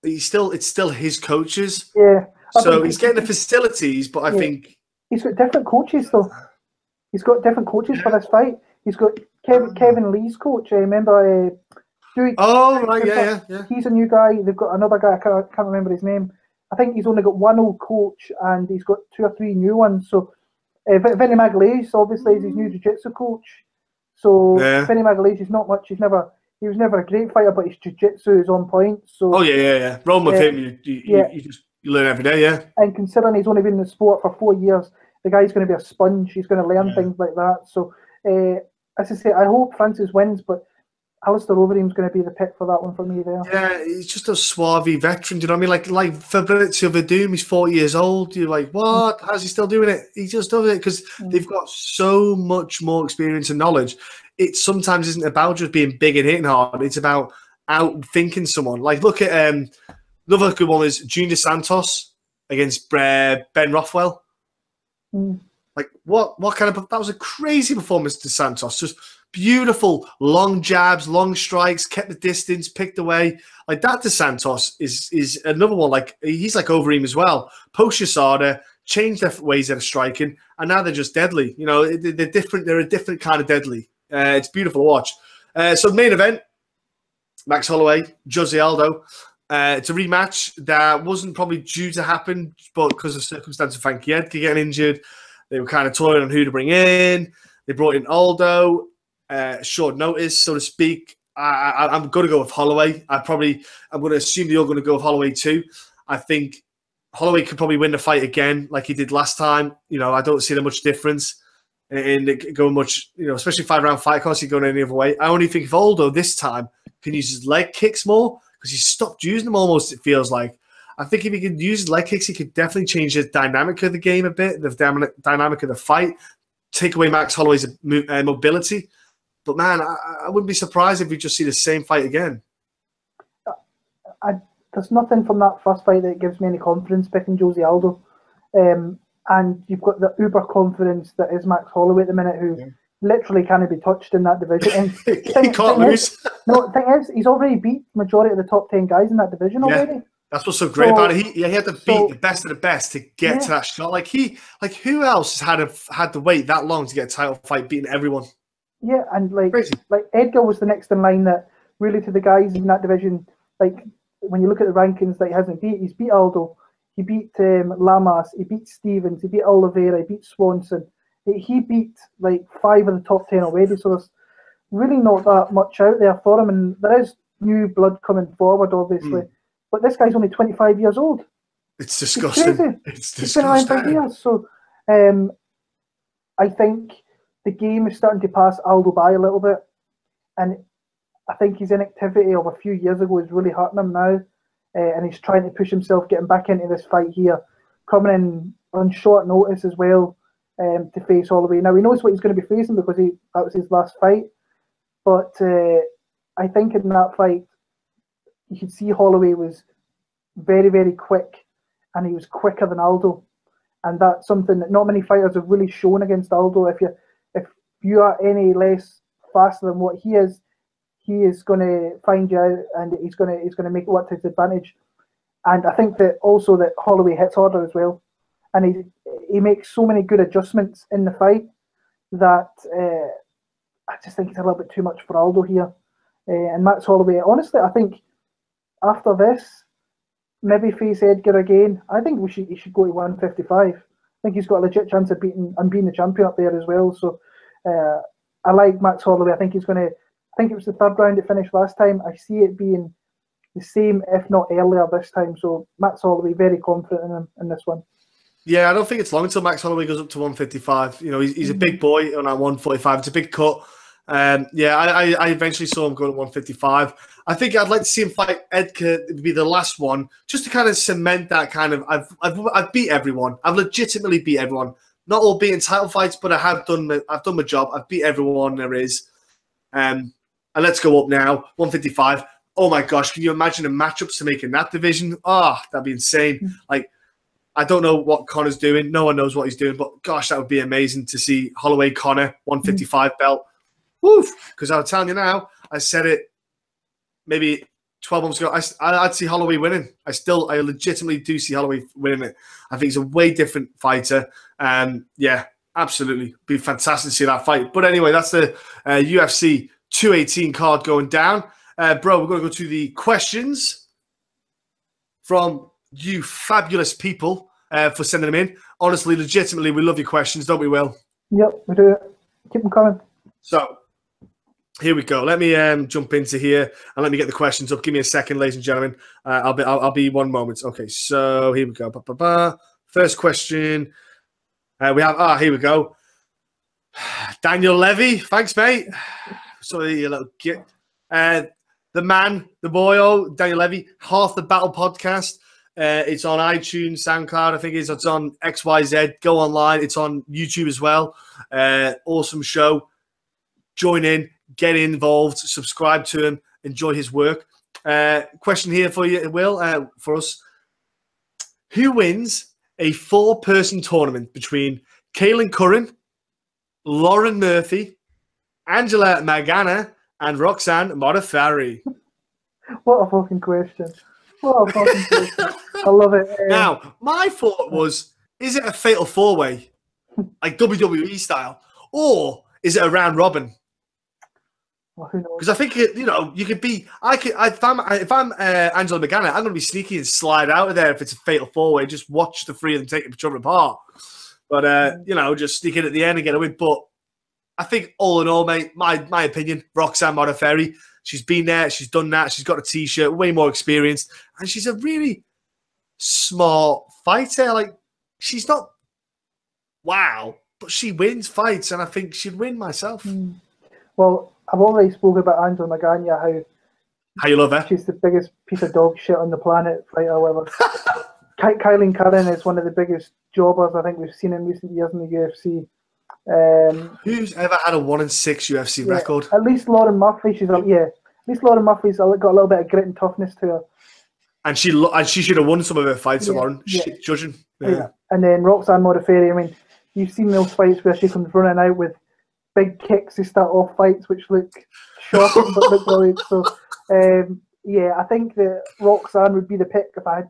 it's still his coaches. Yeah. So he's getting the facilities, but I think... He's got different coaches though. He's got different coaches for this fight. He's got Kevin Lee's coach, remember... yeah. He's a new guy. They've got another guy. I can't remember his name. I think he's only got one old coach, and he's got 2 or 3 new ones. So, Vinny Magalhaes obviously is his new jiu-jitsu coach. So, Vinny Magalhaes is not much. He was never a great fighter, but his jiu-jitsu is on point. So, Run with him. You learn every day. Yeah. And considering he's only been in the sport for 4 years, the guy's going to be a sponge. He's going to learn things like that. So, as I say, I hope Francis wins, but Alistair Overeem's going to be the pick for that one for me there. Yeah, he's just a suave veteran. Do you know what I mean? Like Fabrizio Verdum, he's 40 years old. You're like, what? How's he still doing it? He just does it because they've got so much more experience and knowledge. It sometimes isn't about just being big and hitting hard. It's about outthinking someone. Like, look at another good one is Junior Santos against Ben Rothwell. Like, what kind of... That was a crazy performance to Santos. Just... beautiful, long jabs, long strikes, kept the distance, picked away. Like that to Santos is another one. Like he's like Overeem as well. Post USADA, changed their ways of striking, and now they're just deadly. They're different. They're a different kind of deadly. It's beautiful to watch. So the main event, Max Holloway, Jose Aldo. It's a rematch that wasn't probably due to happen, but because of circumstances of Frankie Edgar getting injured, they were kind of toying on who to bring in. They brought in Aldo. Short notice, so to speak. I'm going to go with Holloway. I'm going to assume you're going to go with Holloway too. I think Holloway could probably win the fight again, like he did last time. I don't see that much difference in going much. Especially 5-round fight. I can't see going any other way. I only think if Aldo this time can use his leg kicks more because he stopped using them almost. It feels like. I think if he could use his leg kicks, he could definitely change the dynamic of the game a bit, the dynamic of the fight, take away Max Holloway's mobility. But man, I wouldn't be surprised if we just see the same fight again. There's nothing from that first fight that gives me any confidence picking Jose Aldo. And you've got the uber confidence that is Max Holloway at the minute, who literally can't be touched in that division. And he can't lose. The thing is, he's already beat majority of the top 10 guys in that division already. That's what's so great about it. He had to beat the best of the best to get to that shot. Like who else has had to wait that long to get a title fight, beating everyone? Yeah, and like Edgar was the next in line that really to the guys in that division, like when you look at the rankings that he hasn't beat, he's beat Aldo, he beat Lamas, he beat Stevens, he beat Oliveira, he beat Swanson. He beat like 5 of the top 10 already, so there's really not that much out there for him, and there is new blood coming forward, obviously. But this guy's only 25 years old. It's disgusting. It's disgusting. He's been around for years, so I think the game is starting to pass Aldo by a little bit, and I think his inactivity of a few years ago is really hurting him now, and he's trying to push himself, getting back into this fight here, coming in on short notice as well to face Holloway. Now he knows what he's going to be facing because that was his last fight, but I think in that fight, you could see Holloway was very, very quick, and he was quicker than Aldo. And that's something that not many fighters have really shown against Aldo. If you are any less faster than what he is going to find you out, and he's going to make it work to his advantage. And I think that also that Holloway hits harder as well, and he makes so many good adjustments in the fight that I just think it's a little bit too much for Aldo here. And Max Holloway, honestly, I think after this, maybe face Edgar again. I think he should go to 155. I think he's got a legit chance of being the champion up there as well. So I like Max Holloway. I think he's going to. I think it was the third round it finished last time. I see it being the same, if not earlier, this time. So Max Holloway, very confident in him in this one. Yeah, I don't think it's long until Max Holloway goes up to 155. You know, he's a big boy on that 145. It's a big cut. Yeah, I eventually saw him go to 155. I think I'd like to see him fight Edgar. It would be the last one, just to kind of cement that kind of. I've beat everyone. I've legitimately beat everyone. Not all beating title fights, but I've done my job. I've beat everyone there is. And let's go up now, 155. Oh my gosh, can you imagine the matchups to make in that division? Oh, that'd be insane. Like, I don't know what Connor's doing. No one knows what he's doing, but gosh, that would be amazing to see Holloway Connor 155 belt. Woof! Because I'm telling you now, I said it maybe 12 months ago. I'd see Holloway winning. I legitimately do see Holloway winning it. I think he's a way different fighter. Yeah, absolutely, be fantastic to see that fight. But anyway, that's the UFC 218 card going down. Bro, we're going to go to the questions from you fabulous people for sending them in. Honestly, legitimately, we love your questions, don't we, Will? Yep, we do. Keep them coming. So, here we go. Let me jump into here and let me get the questions up. Give me a second, ladies and gentlemen. I'll be 1 moment. Okay, so here we go. First question. We have, here we go. Daniel Levy. Thanks, mate. Sorry, you little git. The man, the boy, Daniel Levy, Half the Battle podcast. It's on iTunes, SoundCloud, I think it is. It's on XYZ. Go online. It's on YouTube as well. Awesome show. Join in, get involved, subscribe to him, enjoy his work. Question here for you, Will, for us. Who wins a 4-person tournament between Kaylin Curran, Lauren Murphy, Angela Magana, and Roxanne Modafferi? What a fucking question. What a fucking question. I love it. Now, my thought was, is it a fatal 4-way, like WWE style, or is it a round robin? Well, who knows? Because I think, you could be, if I'm Angela Magana, I'm going to be sneaky and slide out of there if it's a fatal 4-way, just watch the 3 of them take each other apart. But, just sneak in at the end and get a win. But I think all in all, mate, my opinion, Roxanne Modafferi, she's been there, she's done that, she's got a T-shirt, way more experienced, and she's a really smart fighter. Like, she's not wow, but she wins fights, and I think she'd win myself. Well, I've already spoken about Angela Magana, how you love her. She's the biggest piece of dog shit on the planet, fighter, whatever. Kaylin Curran is one of the biggest jobbers I think we've seen in recent years in the UFC. Who's ever had a 1-6 UFC record? At least Lauren Murphy. At least Lauren Murphy's got a little bit of grit and toughness to her. And she should have won some of her fights, Lauren. Shit judging. Yeah. And then Roxanne Modafferi. I mean, you've seen those fights where she comes running out with big kicks to start off fights, which look shocking but look brilliant. So, I think that Roxanne would be the pick if I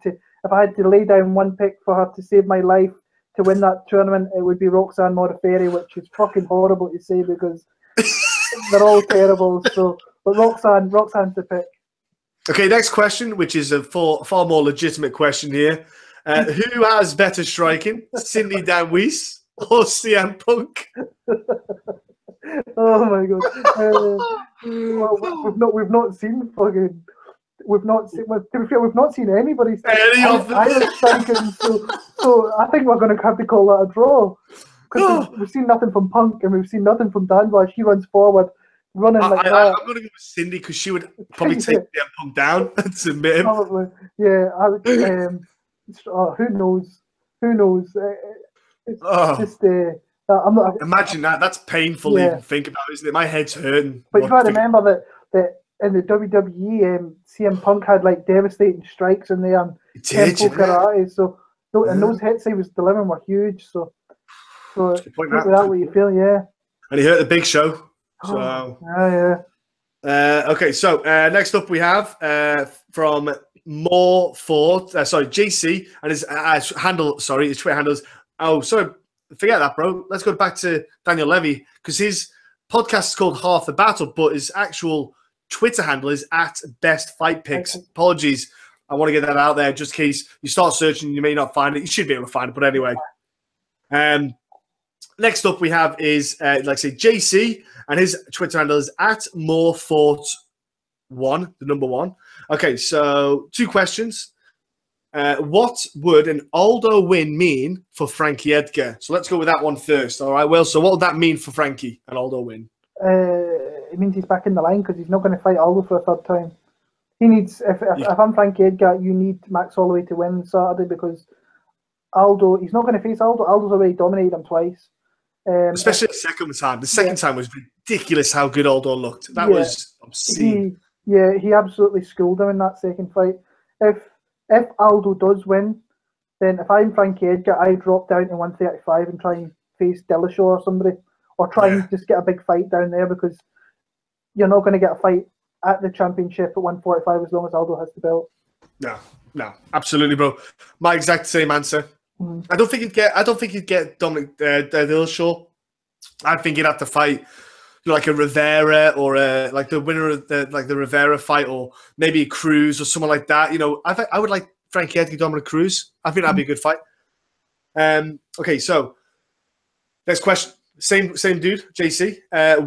had to lay down one pick for her to save my life to win that tournament. It would be Roxanne Modafferi, which is fucking horrible to say because they're all terrible. So, but Roxanne's the pick. Okay, next question, which is a far more legitimate question here. Who has better striking, Cindy Dan Weiss or CM Punk? Oh my god! We've not seen fucking. We've not seen anybody Irish striking, so I think we're going to have to call that a draw. Because we've seen nothing from Punk and we've seen nothing from Danvers. She runs forward, running like that. I'm going to go with Cindy because she would probably take CM Punk down to admit him. Probably, yeah. Who knows? Who knows? It's just I'm not. Imagine that. That's painful to even think about, isn't it? My head's hurting. But you got to remember that in the WWE, CM Punk had like devastating strikes in there and tempo karate. So and those hits he was delivering were huge. So take that what you feel, yeah. And he hurt the Big Show. So okay, so next up we have from More Ford, JC, and his handle, his Twitter handles. Oh, sorry, forget that, bro. Let's go back to Daniel Levy, because his podcast is called Half the Battle, but his actual Twitter handle is at Best Fight Picks. Apologies, I want to get that out there just in case you start searching, you may not find it. You should be able to find it, but anyway. Next up we have is, like I say, JC, and his Twitter handle is at MoreFort1, the number 1. Okay, so 2 questions. What would an Aldo win mean for Frankie Edgar? So let's go with that one first. All right, Will. So what would that mean for Frankie, an Aldo win? It means he's back in the line because he's not going to fight Aldo for a 3rd time. He needs, if I'm Frankie Edgar, you need Max Holloway to win Saturday, because Aldo, he's not going to face Aldo. Aldo's already dominated him twice. Especially the second time. The second time was ridiculous how good Aldo looked. That was obscene. He absolutely schooled him in that second fight. If Aldo does win, then if I'm Frankie Edgar, I drop down to 135 and try and face Dillashaw or somebody, or try and just get a big fight down there, because you're not going to get a fight at the championship at 145 as long as Aldo has the belt. No, absolutely, bro. My exact same answer. I don't think he'd get Dominic Dillashaw. I think he'd have to fight like a Rivera, or like the winner of the Rivera fight, or maybe a Cruz or someone like that. I would like Frankie Edgar, Dominic Cruz. I think that'd be a good fight. Okay, so next question. Same dude, JC.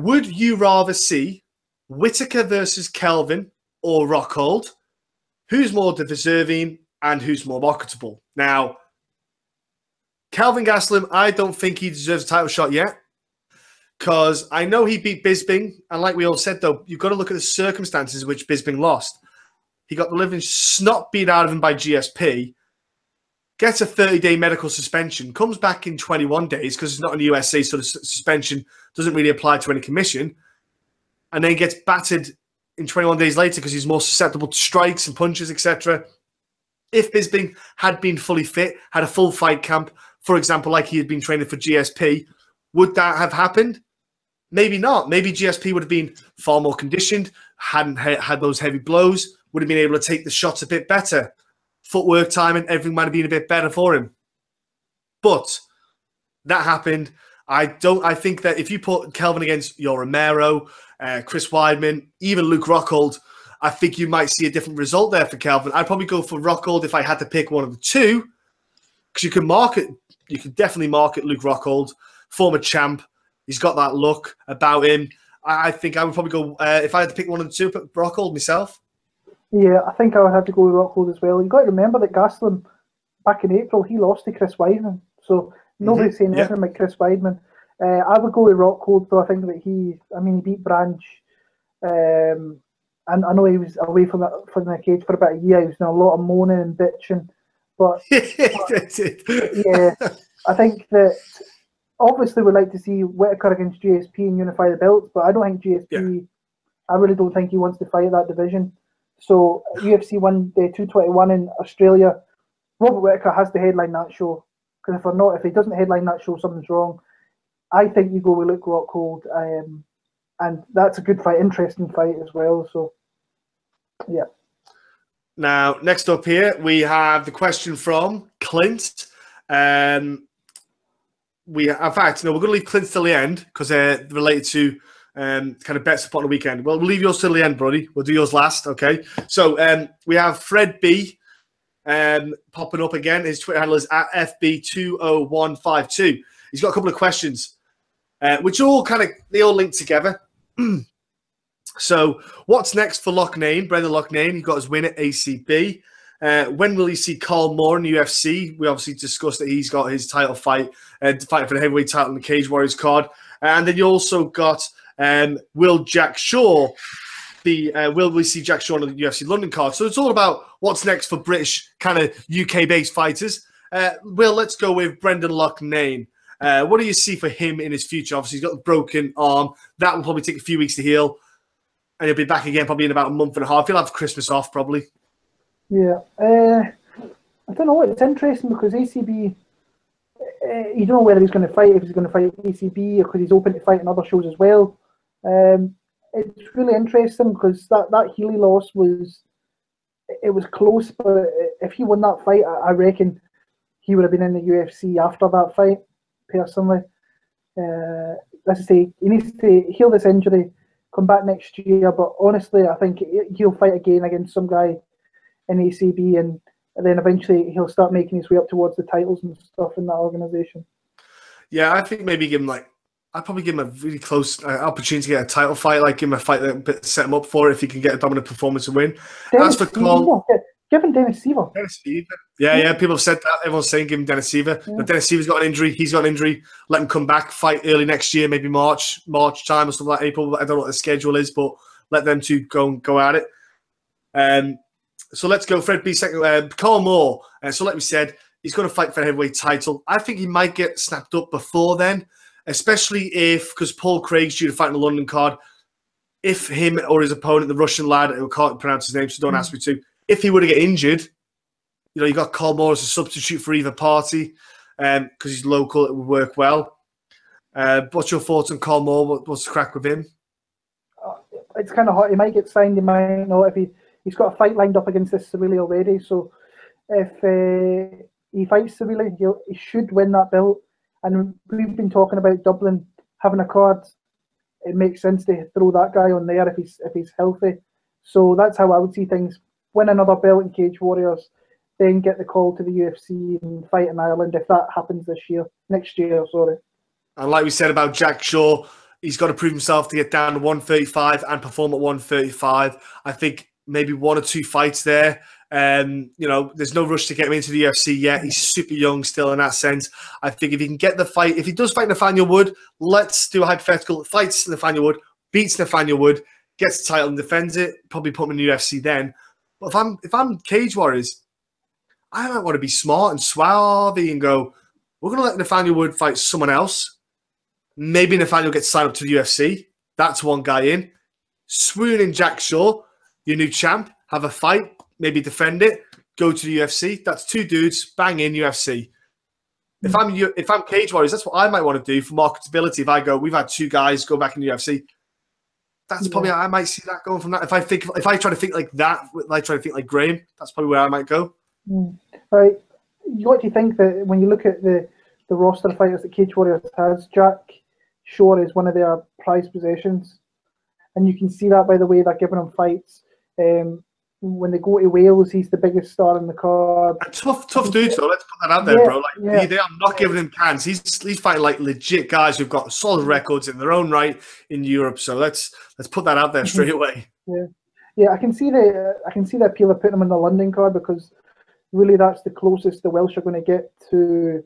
Would you rather see Whittaker versus Kelvin or Rockhold? Who's more deserving and who's more marketable? Now, Kelvin Gastelum, I don't think he deserves a title shot yet, because I know he beat Bisping, and like we all said, though, you've got to look at the circumstances in which Bisping lost. He got the living snot beat out of him by GSP, gets a 30-day medical suspension, comes back in 21 days because it's not in the USA, so the suspension doesn't really apply to any commission, and then gets battered in 21 days later because he's more susceptible to strikes and punches, etc. If Bisping had been fully fit, had a full fight camp, for example, like he had been training for GSP, would that have happened? Maybe not. Maybe GSP would have been far more conditioned, hadn't had those heavy blows, would have been able to take the shots a bit better. Footwork, timing, everything might have been a bit better for him. But that happened. I think that if you put Kelvin against your Romero, Chris Weidman, even Luke Rockhold, I think you might see a different result there for Kelvin. I'd probably go for Rockhold if I had to pick one of the two, because you can definitely market Luke Rockhold, former champ. He's got that look about him. I think I would probably go, if I had to pick one of the two, pick Rockhold myself. Yeah, I think I would have to go with Rockhold as well. You've got to remember that Gastelum, back in April, he lost to Chris Weidman. So nobody's saying anything about Chris Weidman. I would go with Rockhold, though. I think that he beat Branch. And I know he was away from the cage for about a year. He was doing a lot of moaning and bitching. But yeah, I think that obviously we'd like to see Whittaker against GSP and unify the belts, but I don't think GSP, I really don't think he wants to fight that division. So UFC 221 in Australia, Robert Whittaker has to headline that show. Because if he doesn't headline that show, something's wrong. I think you go with Luke Rockhold, and that's a good fight, interesting fight as well. So, yeah. Now, next up here, we have the question from Clint. In fact, we're going to leave Clint till the end because they're related to kind of bets upon the weekend. Well, we'll leave yours till the end, buddy. We'll do yours last, okay? So we have Fred B popping up again. His Twitter handle is at FB20152. He's got a couple of questions, which they all link together. So, what's next for Loughnane? Brendan Loughnane, he got his win at ACB. When will you see Carl Moore in the UFC? We obviously discussed that he's got his title fight, fighting for the heavyweight title in the Cage Warriors card. And then you also got will Jack Shaw will we see Jack Shaw on the UFC London card? So it's all about what's next for British kind of UK-based fighters. Will, let's go with Brendan Loughnane. What do you see for him in his future? Obviously, he's got the broken arm. That will probably take a few weeks to heal. and he'll be back again probably in about a month and a half. He'll have Christmas off probably. Yeah. I don't know. It's interesting because ACB, you don't know whether he's going to fight, if he's going to fight ACB, or because he's open to fighting other shows as well. It's really interesting because that Healy loss was close, but if he won that fight, I reckon he would have been in the UFC after that fight, personally. Let's say he needs to heal this injury, come back next year, but honestly, I think he'll fight again against some guy in ACB, and then eventually he'll start making his way up towards the titles and stuff in that organisation. Yeah, I think maybe give him I'd probably give him a really close opportunity to get a title fight, like give him a fight that set him up for it if he can get a dominant performance and win. As for Cole, give him Dennis Seaver. Yeah, people have said that. Everyone's saying give him Dennis Seaver. Yeah. Dennis Seaver's got an injury. He's got an injury. Let him come back, fight early next year, maybe March time or something like April. I don't know what the schedule is, but let them two go at it. So let's go. Fred B. Second. Carl Moore. So like we said, he's going to fight for a heavyweight title. I think he might get snapped up before then, especially because Paul Craig's due to fight in the London card. If him or his opponent, the Russian lad, I can't pronounce his name, so don't ask me to. If he were to get injured, you got Carl Moore as a substitute for either party because he's local. It would work well. What's your thoughts on Carl Moore? What's the crack with him? It's kind of hot. He might get signed. He might not. If he's got a fight lined up against this Cirilli already. So if he fights Cirilli, he should win that belt. And we've been talking about Dublin having a card. It makes sense to throw that guy on there if he's healthy. So that's how I would see things. Win another belt in Cage Warriors, then get the call to the UFC and fight in Ireland if that happens next year. And like we said about Jack Shaw, he's got to prove himself to get down to 135 and perform at 135. I think maybe one or two fights there. There's no rush to get him into the UFC yet. He's super young still in that sense. I think if he can get the fight, if he does fight Nathaniel Wood, let's do a hypothetical. Fights Nathaniel Wood, beats Nathaniel Wood, gets the title and defends it, probably put him in the UFC then. But if I'm Cage Warriors, I might want to be smart and suave and go, we're going to let Nathaniel Wood fight someone else. Maybe Nathaniel gets signed up to the UFC. That's one guy in. Swoon in Jack Shaw, your new champ, have a fight, maybe defend it, go to the UFC. That's two dudes, bang in UFC. If I'm Cage Warriors, that's what I might want to do for marketability. If I go, we've had two guys go back in the UFC. That's probably I might see that going from that. If I try to think like that, I try to think like Graham, that's probably where I might go. Right. What do you think that when you look at the roster of fighters that Cage Warriors has, Jack Shaw is one of their prized possessions, and you can see that by the way they're giving him fights. When they go to Wales, he's the biggest star in the card. Tough dude, though. Let's put that out there, bro. They are not giving him cans. He's fighting like legit guys who've got solid records in their own right in Europe. So let's put that out there straight away. Yeah. I can see the appeal of putting him in the London card because really that's the closest the Welsh are going to get to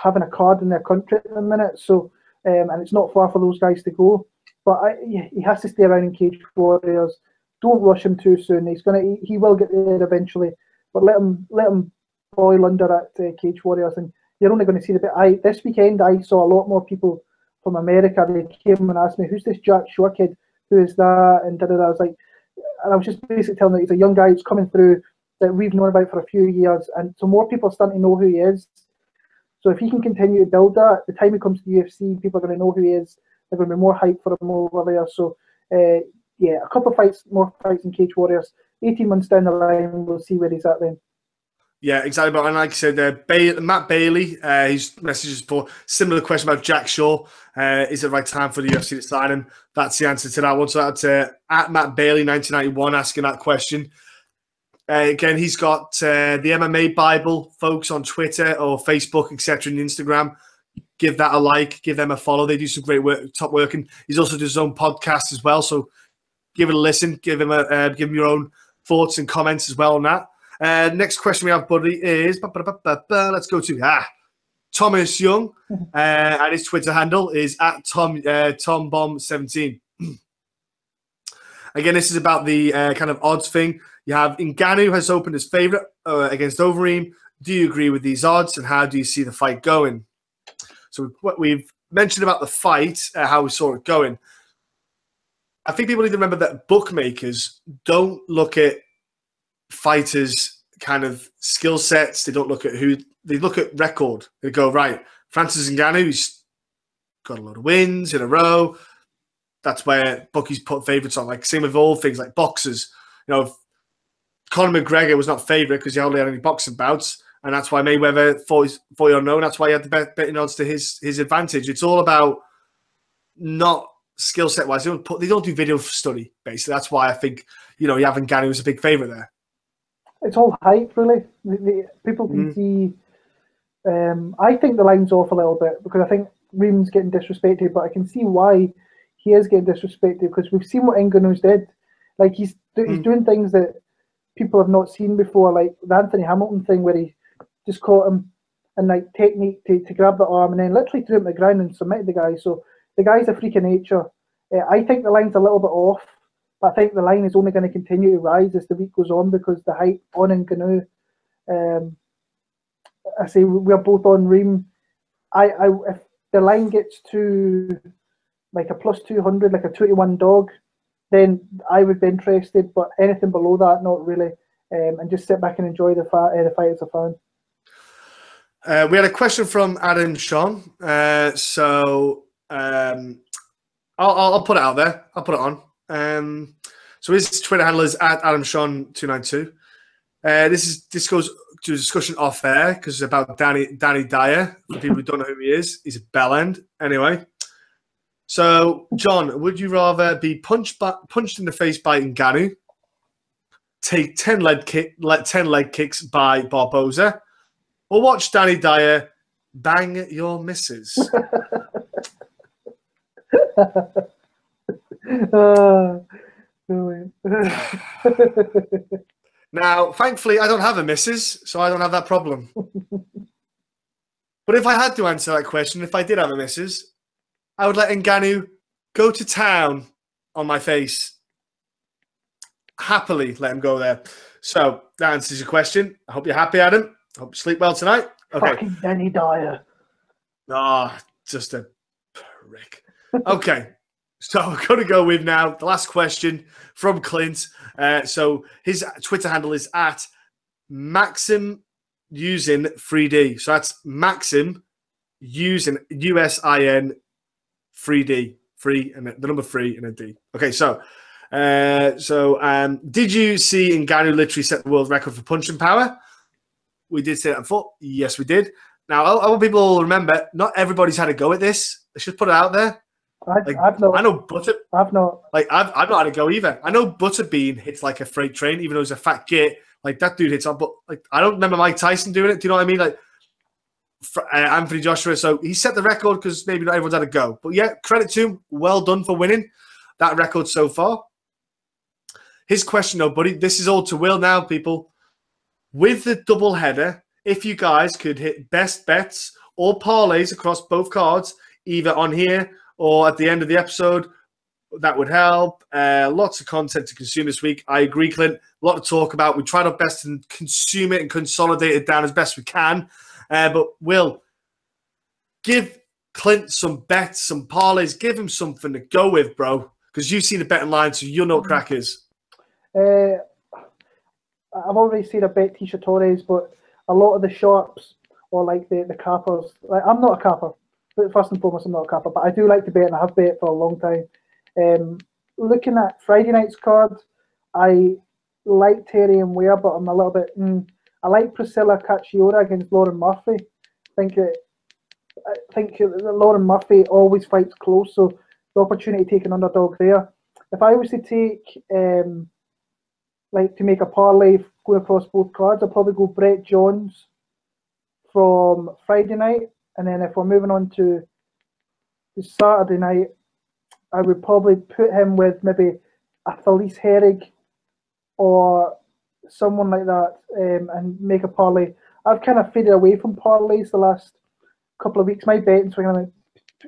having a card in their country at the minute. So and it's not far for those guys to go. But he has to stay around in Cage Warriors. Don't rush him too soon. He will get there eventually, but let him boil under at Cage Warriors, and you're only going to see the bit. This weekend I saw a lot more people from America. They came and asked me, "Who's this Jack Shaw kid? Who is that?" And I was like, and I was just basically telling them he's a young guy who's coming through that we've known about for a few years, and so more people are starting to know who he is. So if he can continue to build that, the time he comes to the UFC, people are going to know who he is. They're going to be more hype for him over there. So. A couple of more fights in Cage Warriors. 18 months down the line, we'll see where he's at then. Yeah, exactly. And like I said, Matt Bailey, his messages for similar question about Jack Shaw. Is it the right time for the UFC to sign him? That's the answer to that one. So that's at Matt Bailey 1991 asking that question. Again, he's got the MMA Bible folks on Twitter or Facebook, etc., and Instagram. Give that a like, give them a follow. They do some great work, top work, and he's also does his own podcast as well. So give it a listen. Give him your own thoughts and comments as well on that. Next question we have, buddy, is let's go to Thomas Young, and his Twitter handle is at TomBomb17. Again, this is about the kind of odds thing. You have Ngannou has opened as favorite against Overeem. Do you agree with these odds, and how do you see the fight going? So what we've mentioned about the fight, how we saw it going. I think people need to remember that bookmakers don't look at fighters' kind of skill sets. They don't look at they look at record. They go, right, Francis Ngannou's got a lot of wins in a row. That's where bookies put favourites on. Like, same with all things like boxers. You know, Conor McGregor was not favourite because he hardly had any boxing bouts. And that's why Mayweather fought unknown. That's why he had the betting odds to his advantage. It's all about not skill set wise. They don't do video study, basically. That's why I think, you know, Yavin Ngannou was a big favourite there. It's all hype, really. People can see. I think the line's off a little bit because I think Reem's getting disrespected, but I can see why he is getting disrespected because we've seen what Ngannou's did. Like, he's doing things that people have not seen before, like the Anthony Hamilton thing where he just caught him and like technique to grab the arm and then literally threw him to the ground and submitted the guy. So the guy's a freak of nature. I think the line's a little bit off, but I think the line is only going to continue to rise as the week goes on because the hype on Ngannou. I say we're both on Reem. If the line gets to like a plus 200, like a 2-1 dog, then I would be interested. But anything below that, not really. And just sit back and enjoy the fight as a fan. We had a question from Adam Sean. I'll put it out there. I'll put it on. So his Twitter handle is at AdamSean292. This goes to a discussion off air because it's about Danny Dyer. For people who don't know who he is, he's a bellend. Anyway, so John, would you rather be punched in the face by Ngannou, take 10 leg kicks by Barboza, or watch Danny Dyer bang your missus? Now, thankfully, I don't have a missus, so I don't have that problem. But if I had to answer that question, if I did have a missus, I would let Ngannou go to town on my face. Happily let him go there. So that answers your question. I hope you're happy, Adam. I hope you sleep well tonight. Okay. Fucking Danny Dyer. Ah, just a prick. Okay. So we're going to go with now the last question from Clint. So his Twitter handle is at Maxim using 3D. So that's Maxim using USIN 3D. 3 and the number 3 and a D. Okay, so did you see Ngannou literally set the world record for punching power? We did say that before. Yes, we did. Now, I want people to remember, not everybody's had a go at this. I should put it out there. I've not. I know Butter. I've not. Like I've not had a go either. I know Butterbean hits like a freight train, even though he's a fat git. Like that dude hits on, but like I don't remember Mike Tyson doing it. Do you know what I mean? Like Anthony Joshua. So he set the record because maybe not everyone's had a go. But yeah, credit to him. Well done for winning that record so far. His question, though, buddy. This is all to Will now, people. With the double header, if you guys could hit best bets or parlays across both cards, either on here or at the end of the episode, that would help. Lots of content to consume this week. I agree, Clint. A lot to talk about. We tried our best to consume it and consolidate it down as best we can. But Will, give Clint some bets, some parlays. Give him something to go with, bro. Because you've seen the betting line, so you know what crack is. I've already seen a bet Tisha Torres, but a lot of the sharps or like the cappers. Like, I'm not a capper. First and foremost, I'm not a capper, but I do like to bet, and I have bet for a long time. Looking at Friday night's card, I like Terry and Ware, but I'm a little bit. I like Priscilla Cachiora against Lauren Murphy. I think Lauren Murphy always fights close, so the opportunity to take an underdog there. If I was to take to make a parlay going across both cards, I'd probably go Brett Johns from Friday night. And then if we're moving on to the Saturday night, I would probably put him with maybe a Felice Herrig or someone like that and make a parlay. I've kind of faded away from parlays the last couple of weeks. My betting's kind of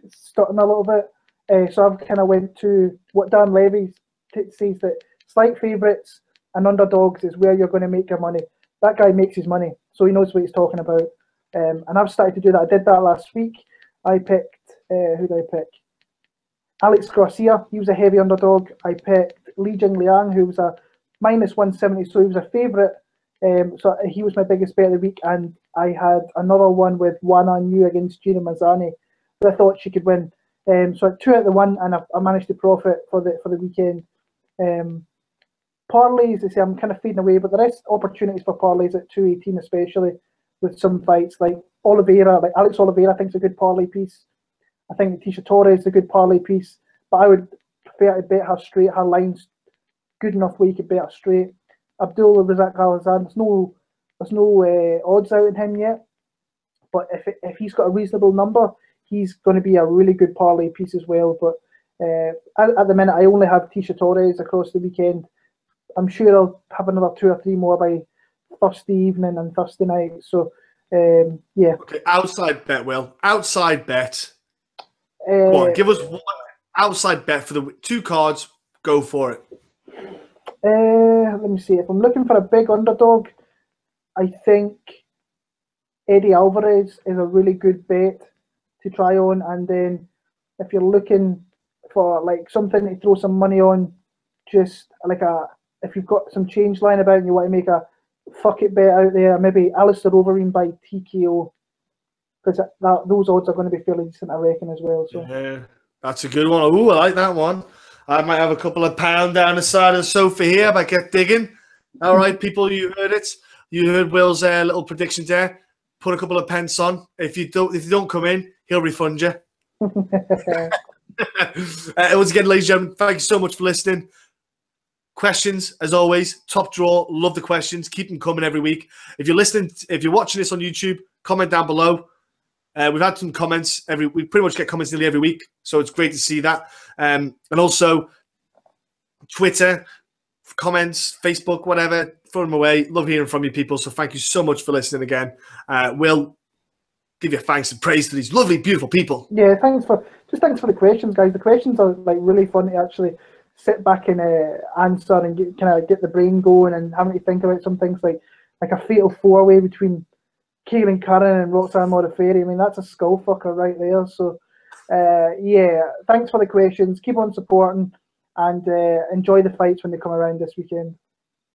starting a little bit. So I've kind of went to what Dan Levy says, that slight favourites and underdogs is where you're going to make your money. That guy makes his money, so he knows what he's talking about. And I've started to do that. I did that last week. I picked, who did I pick? Alex Garcia, he was a heavy underdog. I picked Li Jingliang, who was a -170, so he was a favourite. So he was my biggest bet of the week, and I had another one with Wan Yu against Gina Mazzani, but I thought she could win. So 2 out of the 1, and I managed to profit for the weekend. Parlays, I say, I'm kind of fading away, but there is opportunities for parlays at 218, especially with some fights like Oliveira, like Alex Oliveira. I think is a good parlay piece. I think Tisha Torres is a good parlay piece, but I would prefer to bet her straight. Her line's good enough where you could bet her straight. Abdul Razak Alhassan, there's no odds out in him yet, but if he's got a reasonable number, he's going to be a really good parlay piece as well. But at the minute, I only have Tisha Torres across the weekend. I'm sure I'll have another 2 or 3 more by Thursday evening and Thursday night. So, yeah. Okay, outside bet, Will. Outside bet. Go on, give us one outside bet for the 2 cards. Go for it. Let me see. If I'm looking for a big underdog, I think Eddie Alvarez is a really good bet to try on. And then if you're looking for like something to throw some money on, just like if you've got some change lying about and you want to make a fuck it bet out there, maybe Alistair Overeem by TKO, because those odds are going to be fairly decent, I reckon, as well. So yeah, that's a good one. Oh, I like that one. I might have a couple of pound down the side of the sofa here. I might get digging. All right, people, you heard it. You heard Will's little predictions there. Put a couple of pence on. If you don't come in, he'll refund you. Once again, ladies and gentlemen, thank you so much for listening. Questions, as always, top draw. Love the questions. Keep them coming every week. If you're watching this on YouTube, comment down below. We've had some comments we pretty much get comments nearly every week, so it's great to see that. And also Twitter, comments, Facebook, whatever, throw them away. Love hearing from you people. So thank you so much for listening again. We'll give you thanks and praise to these lovely, beautiful people. Yeah, thanks for the questions, guys. The questions are like really fun to actually sit back and answer and get the brain going and having to think about some things like a fatal 4-way between Kaelin Curran and Roxanne Modafferi. I mean, that's a skull fucker right there. So, yeah, thanks for the questions. Keep on supporting and enjoy the fights when they come around this weekend.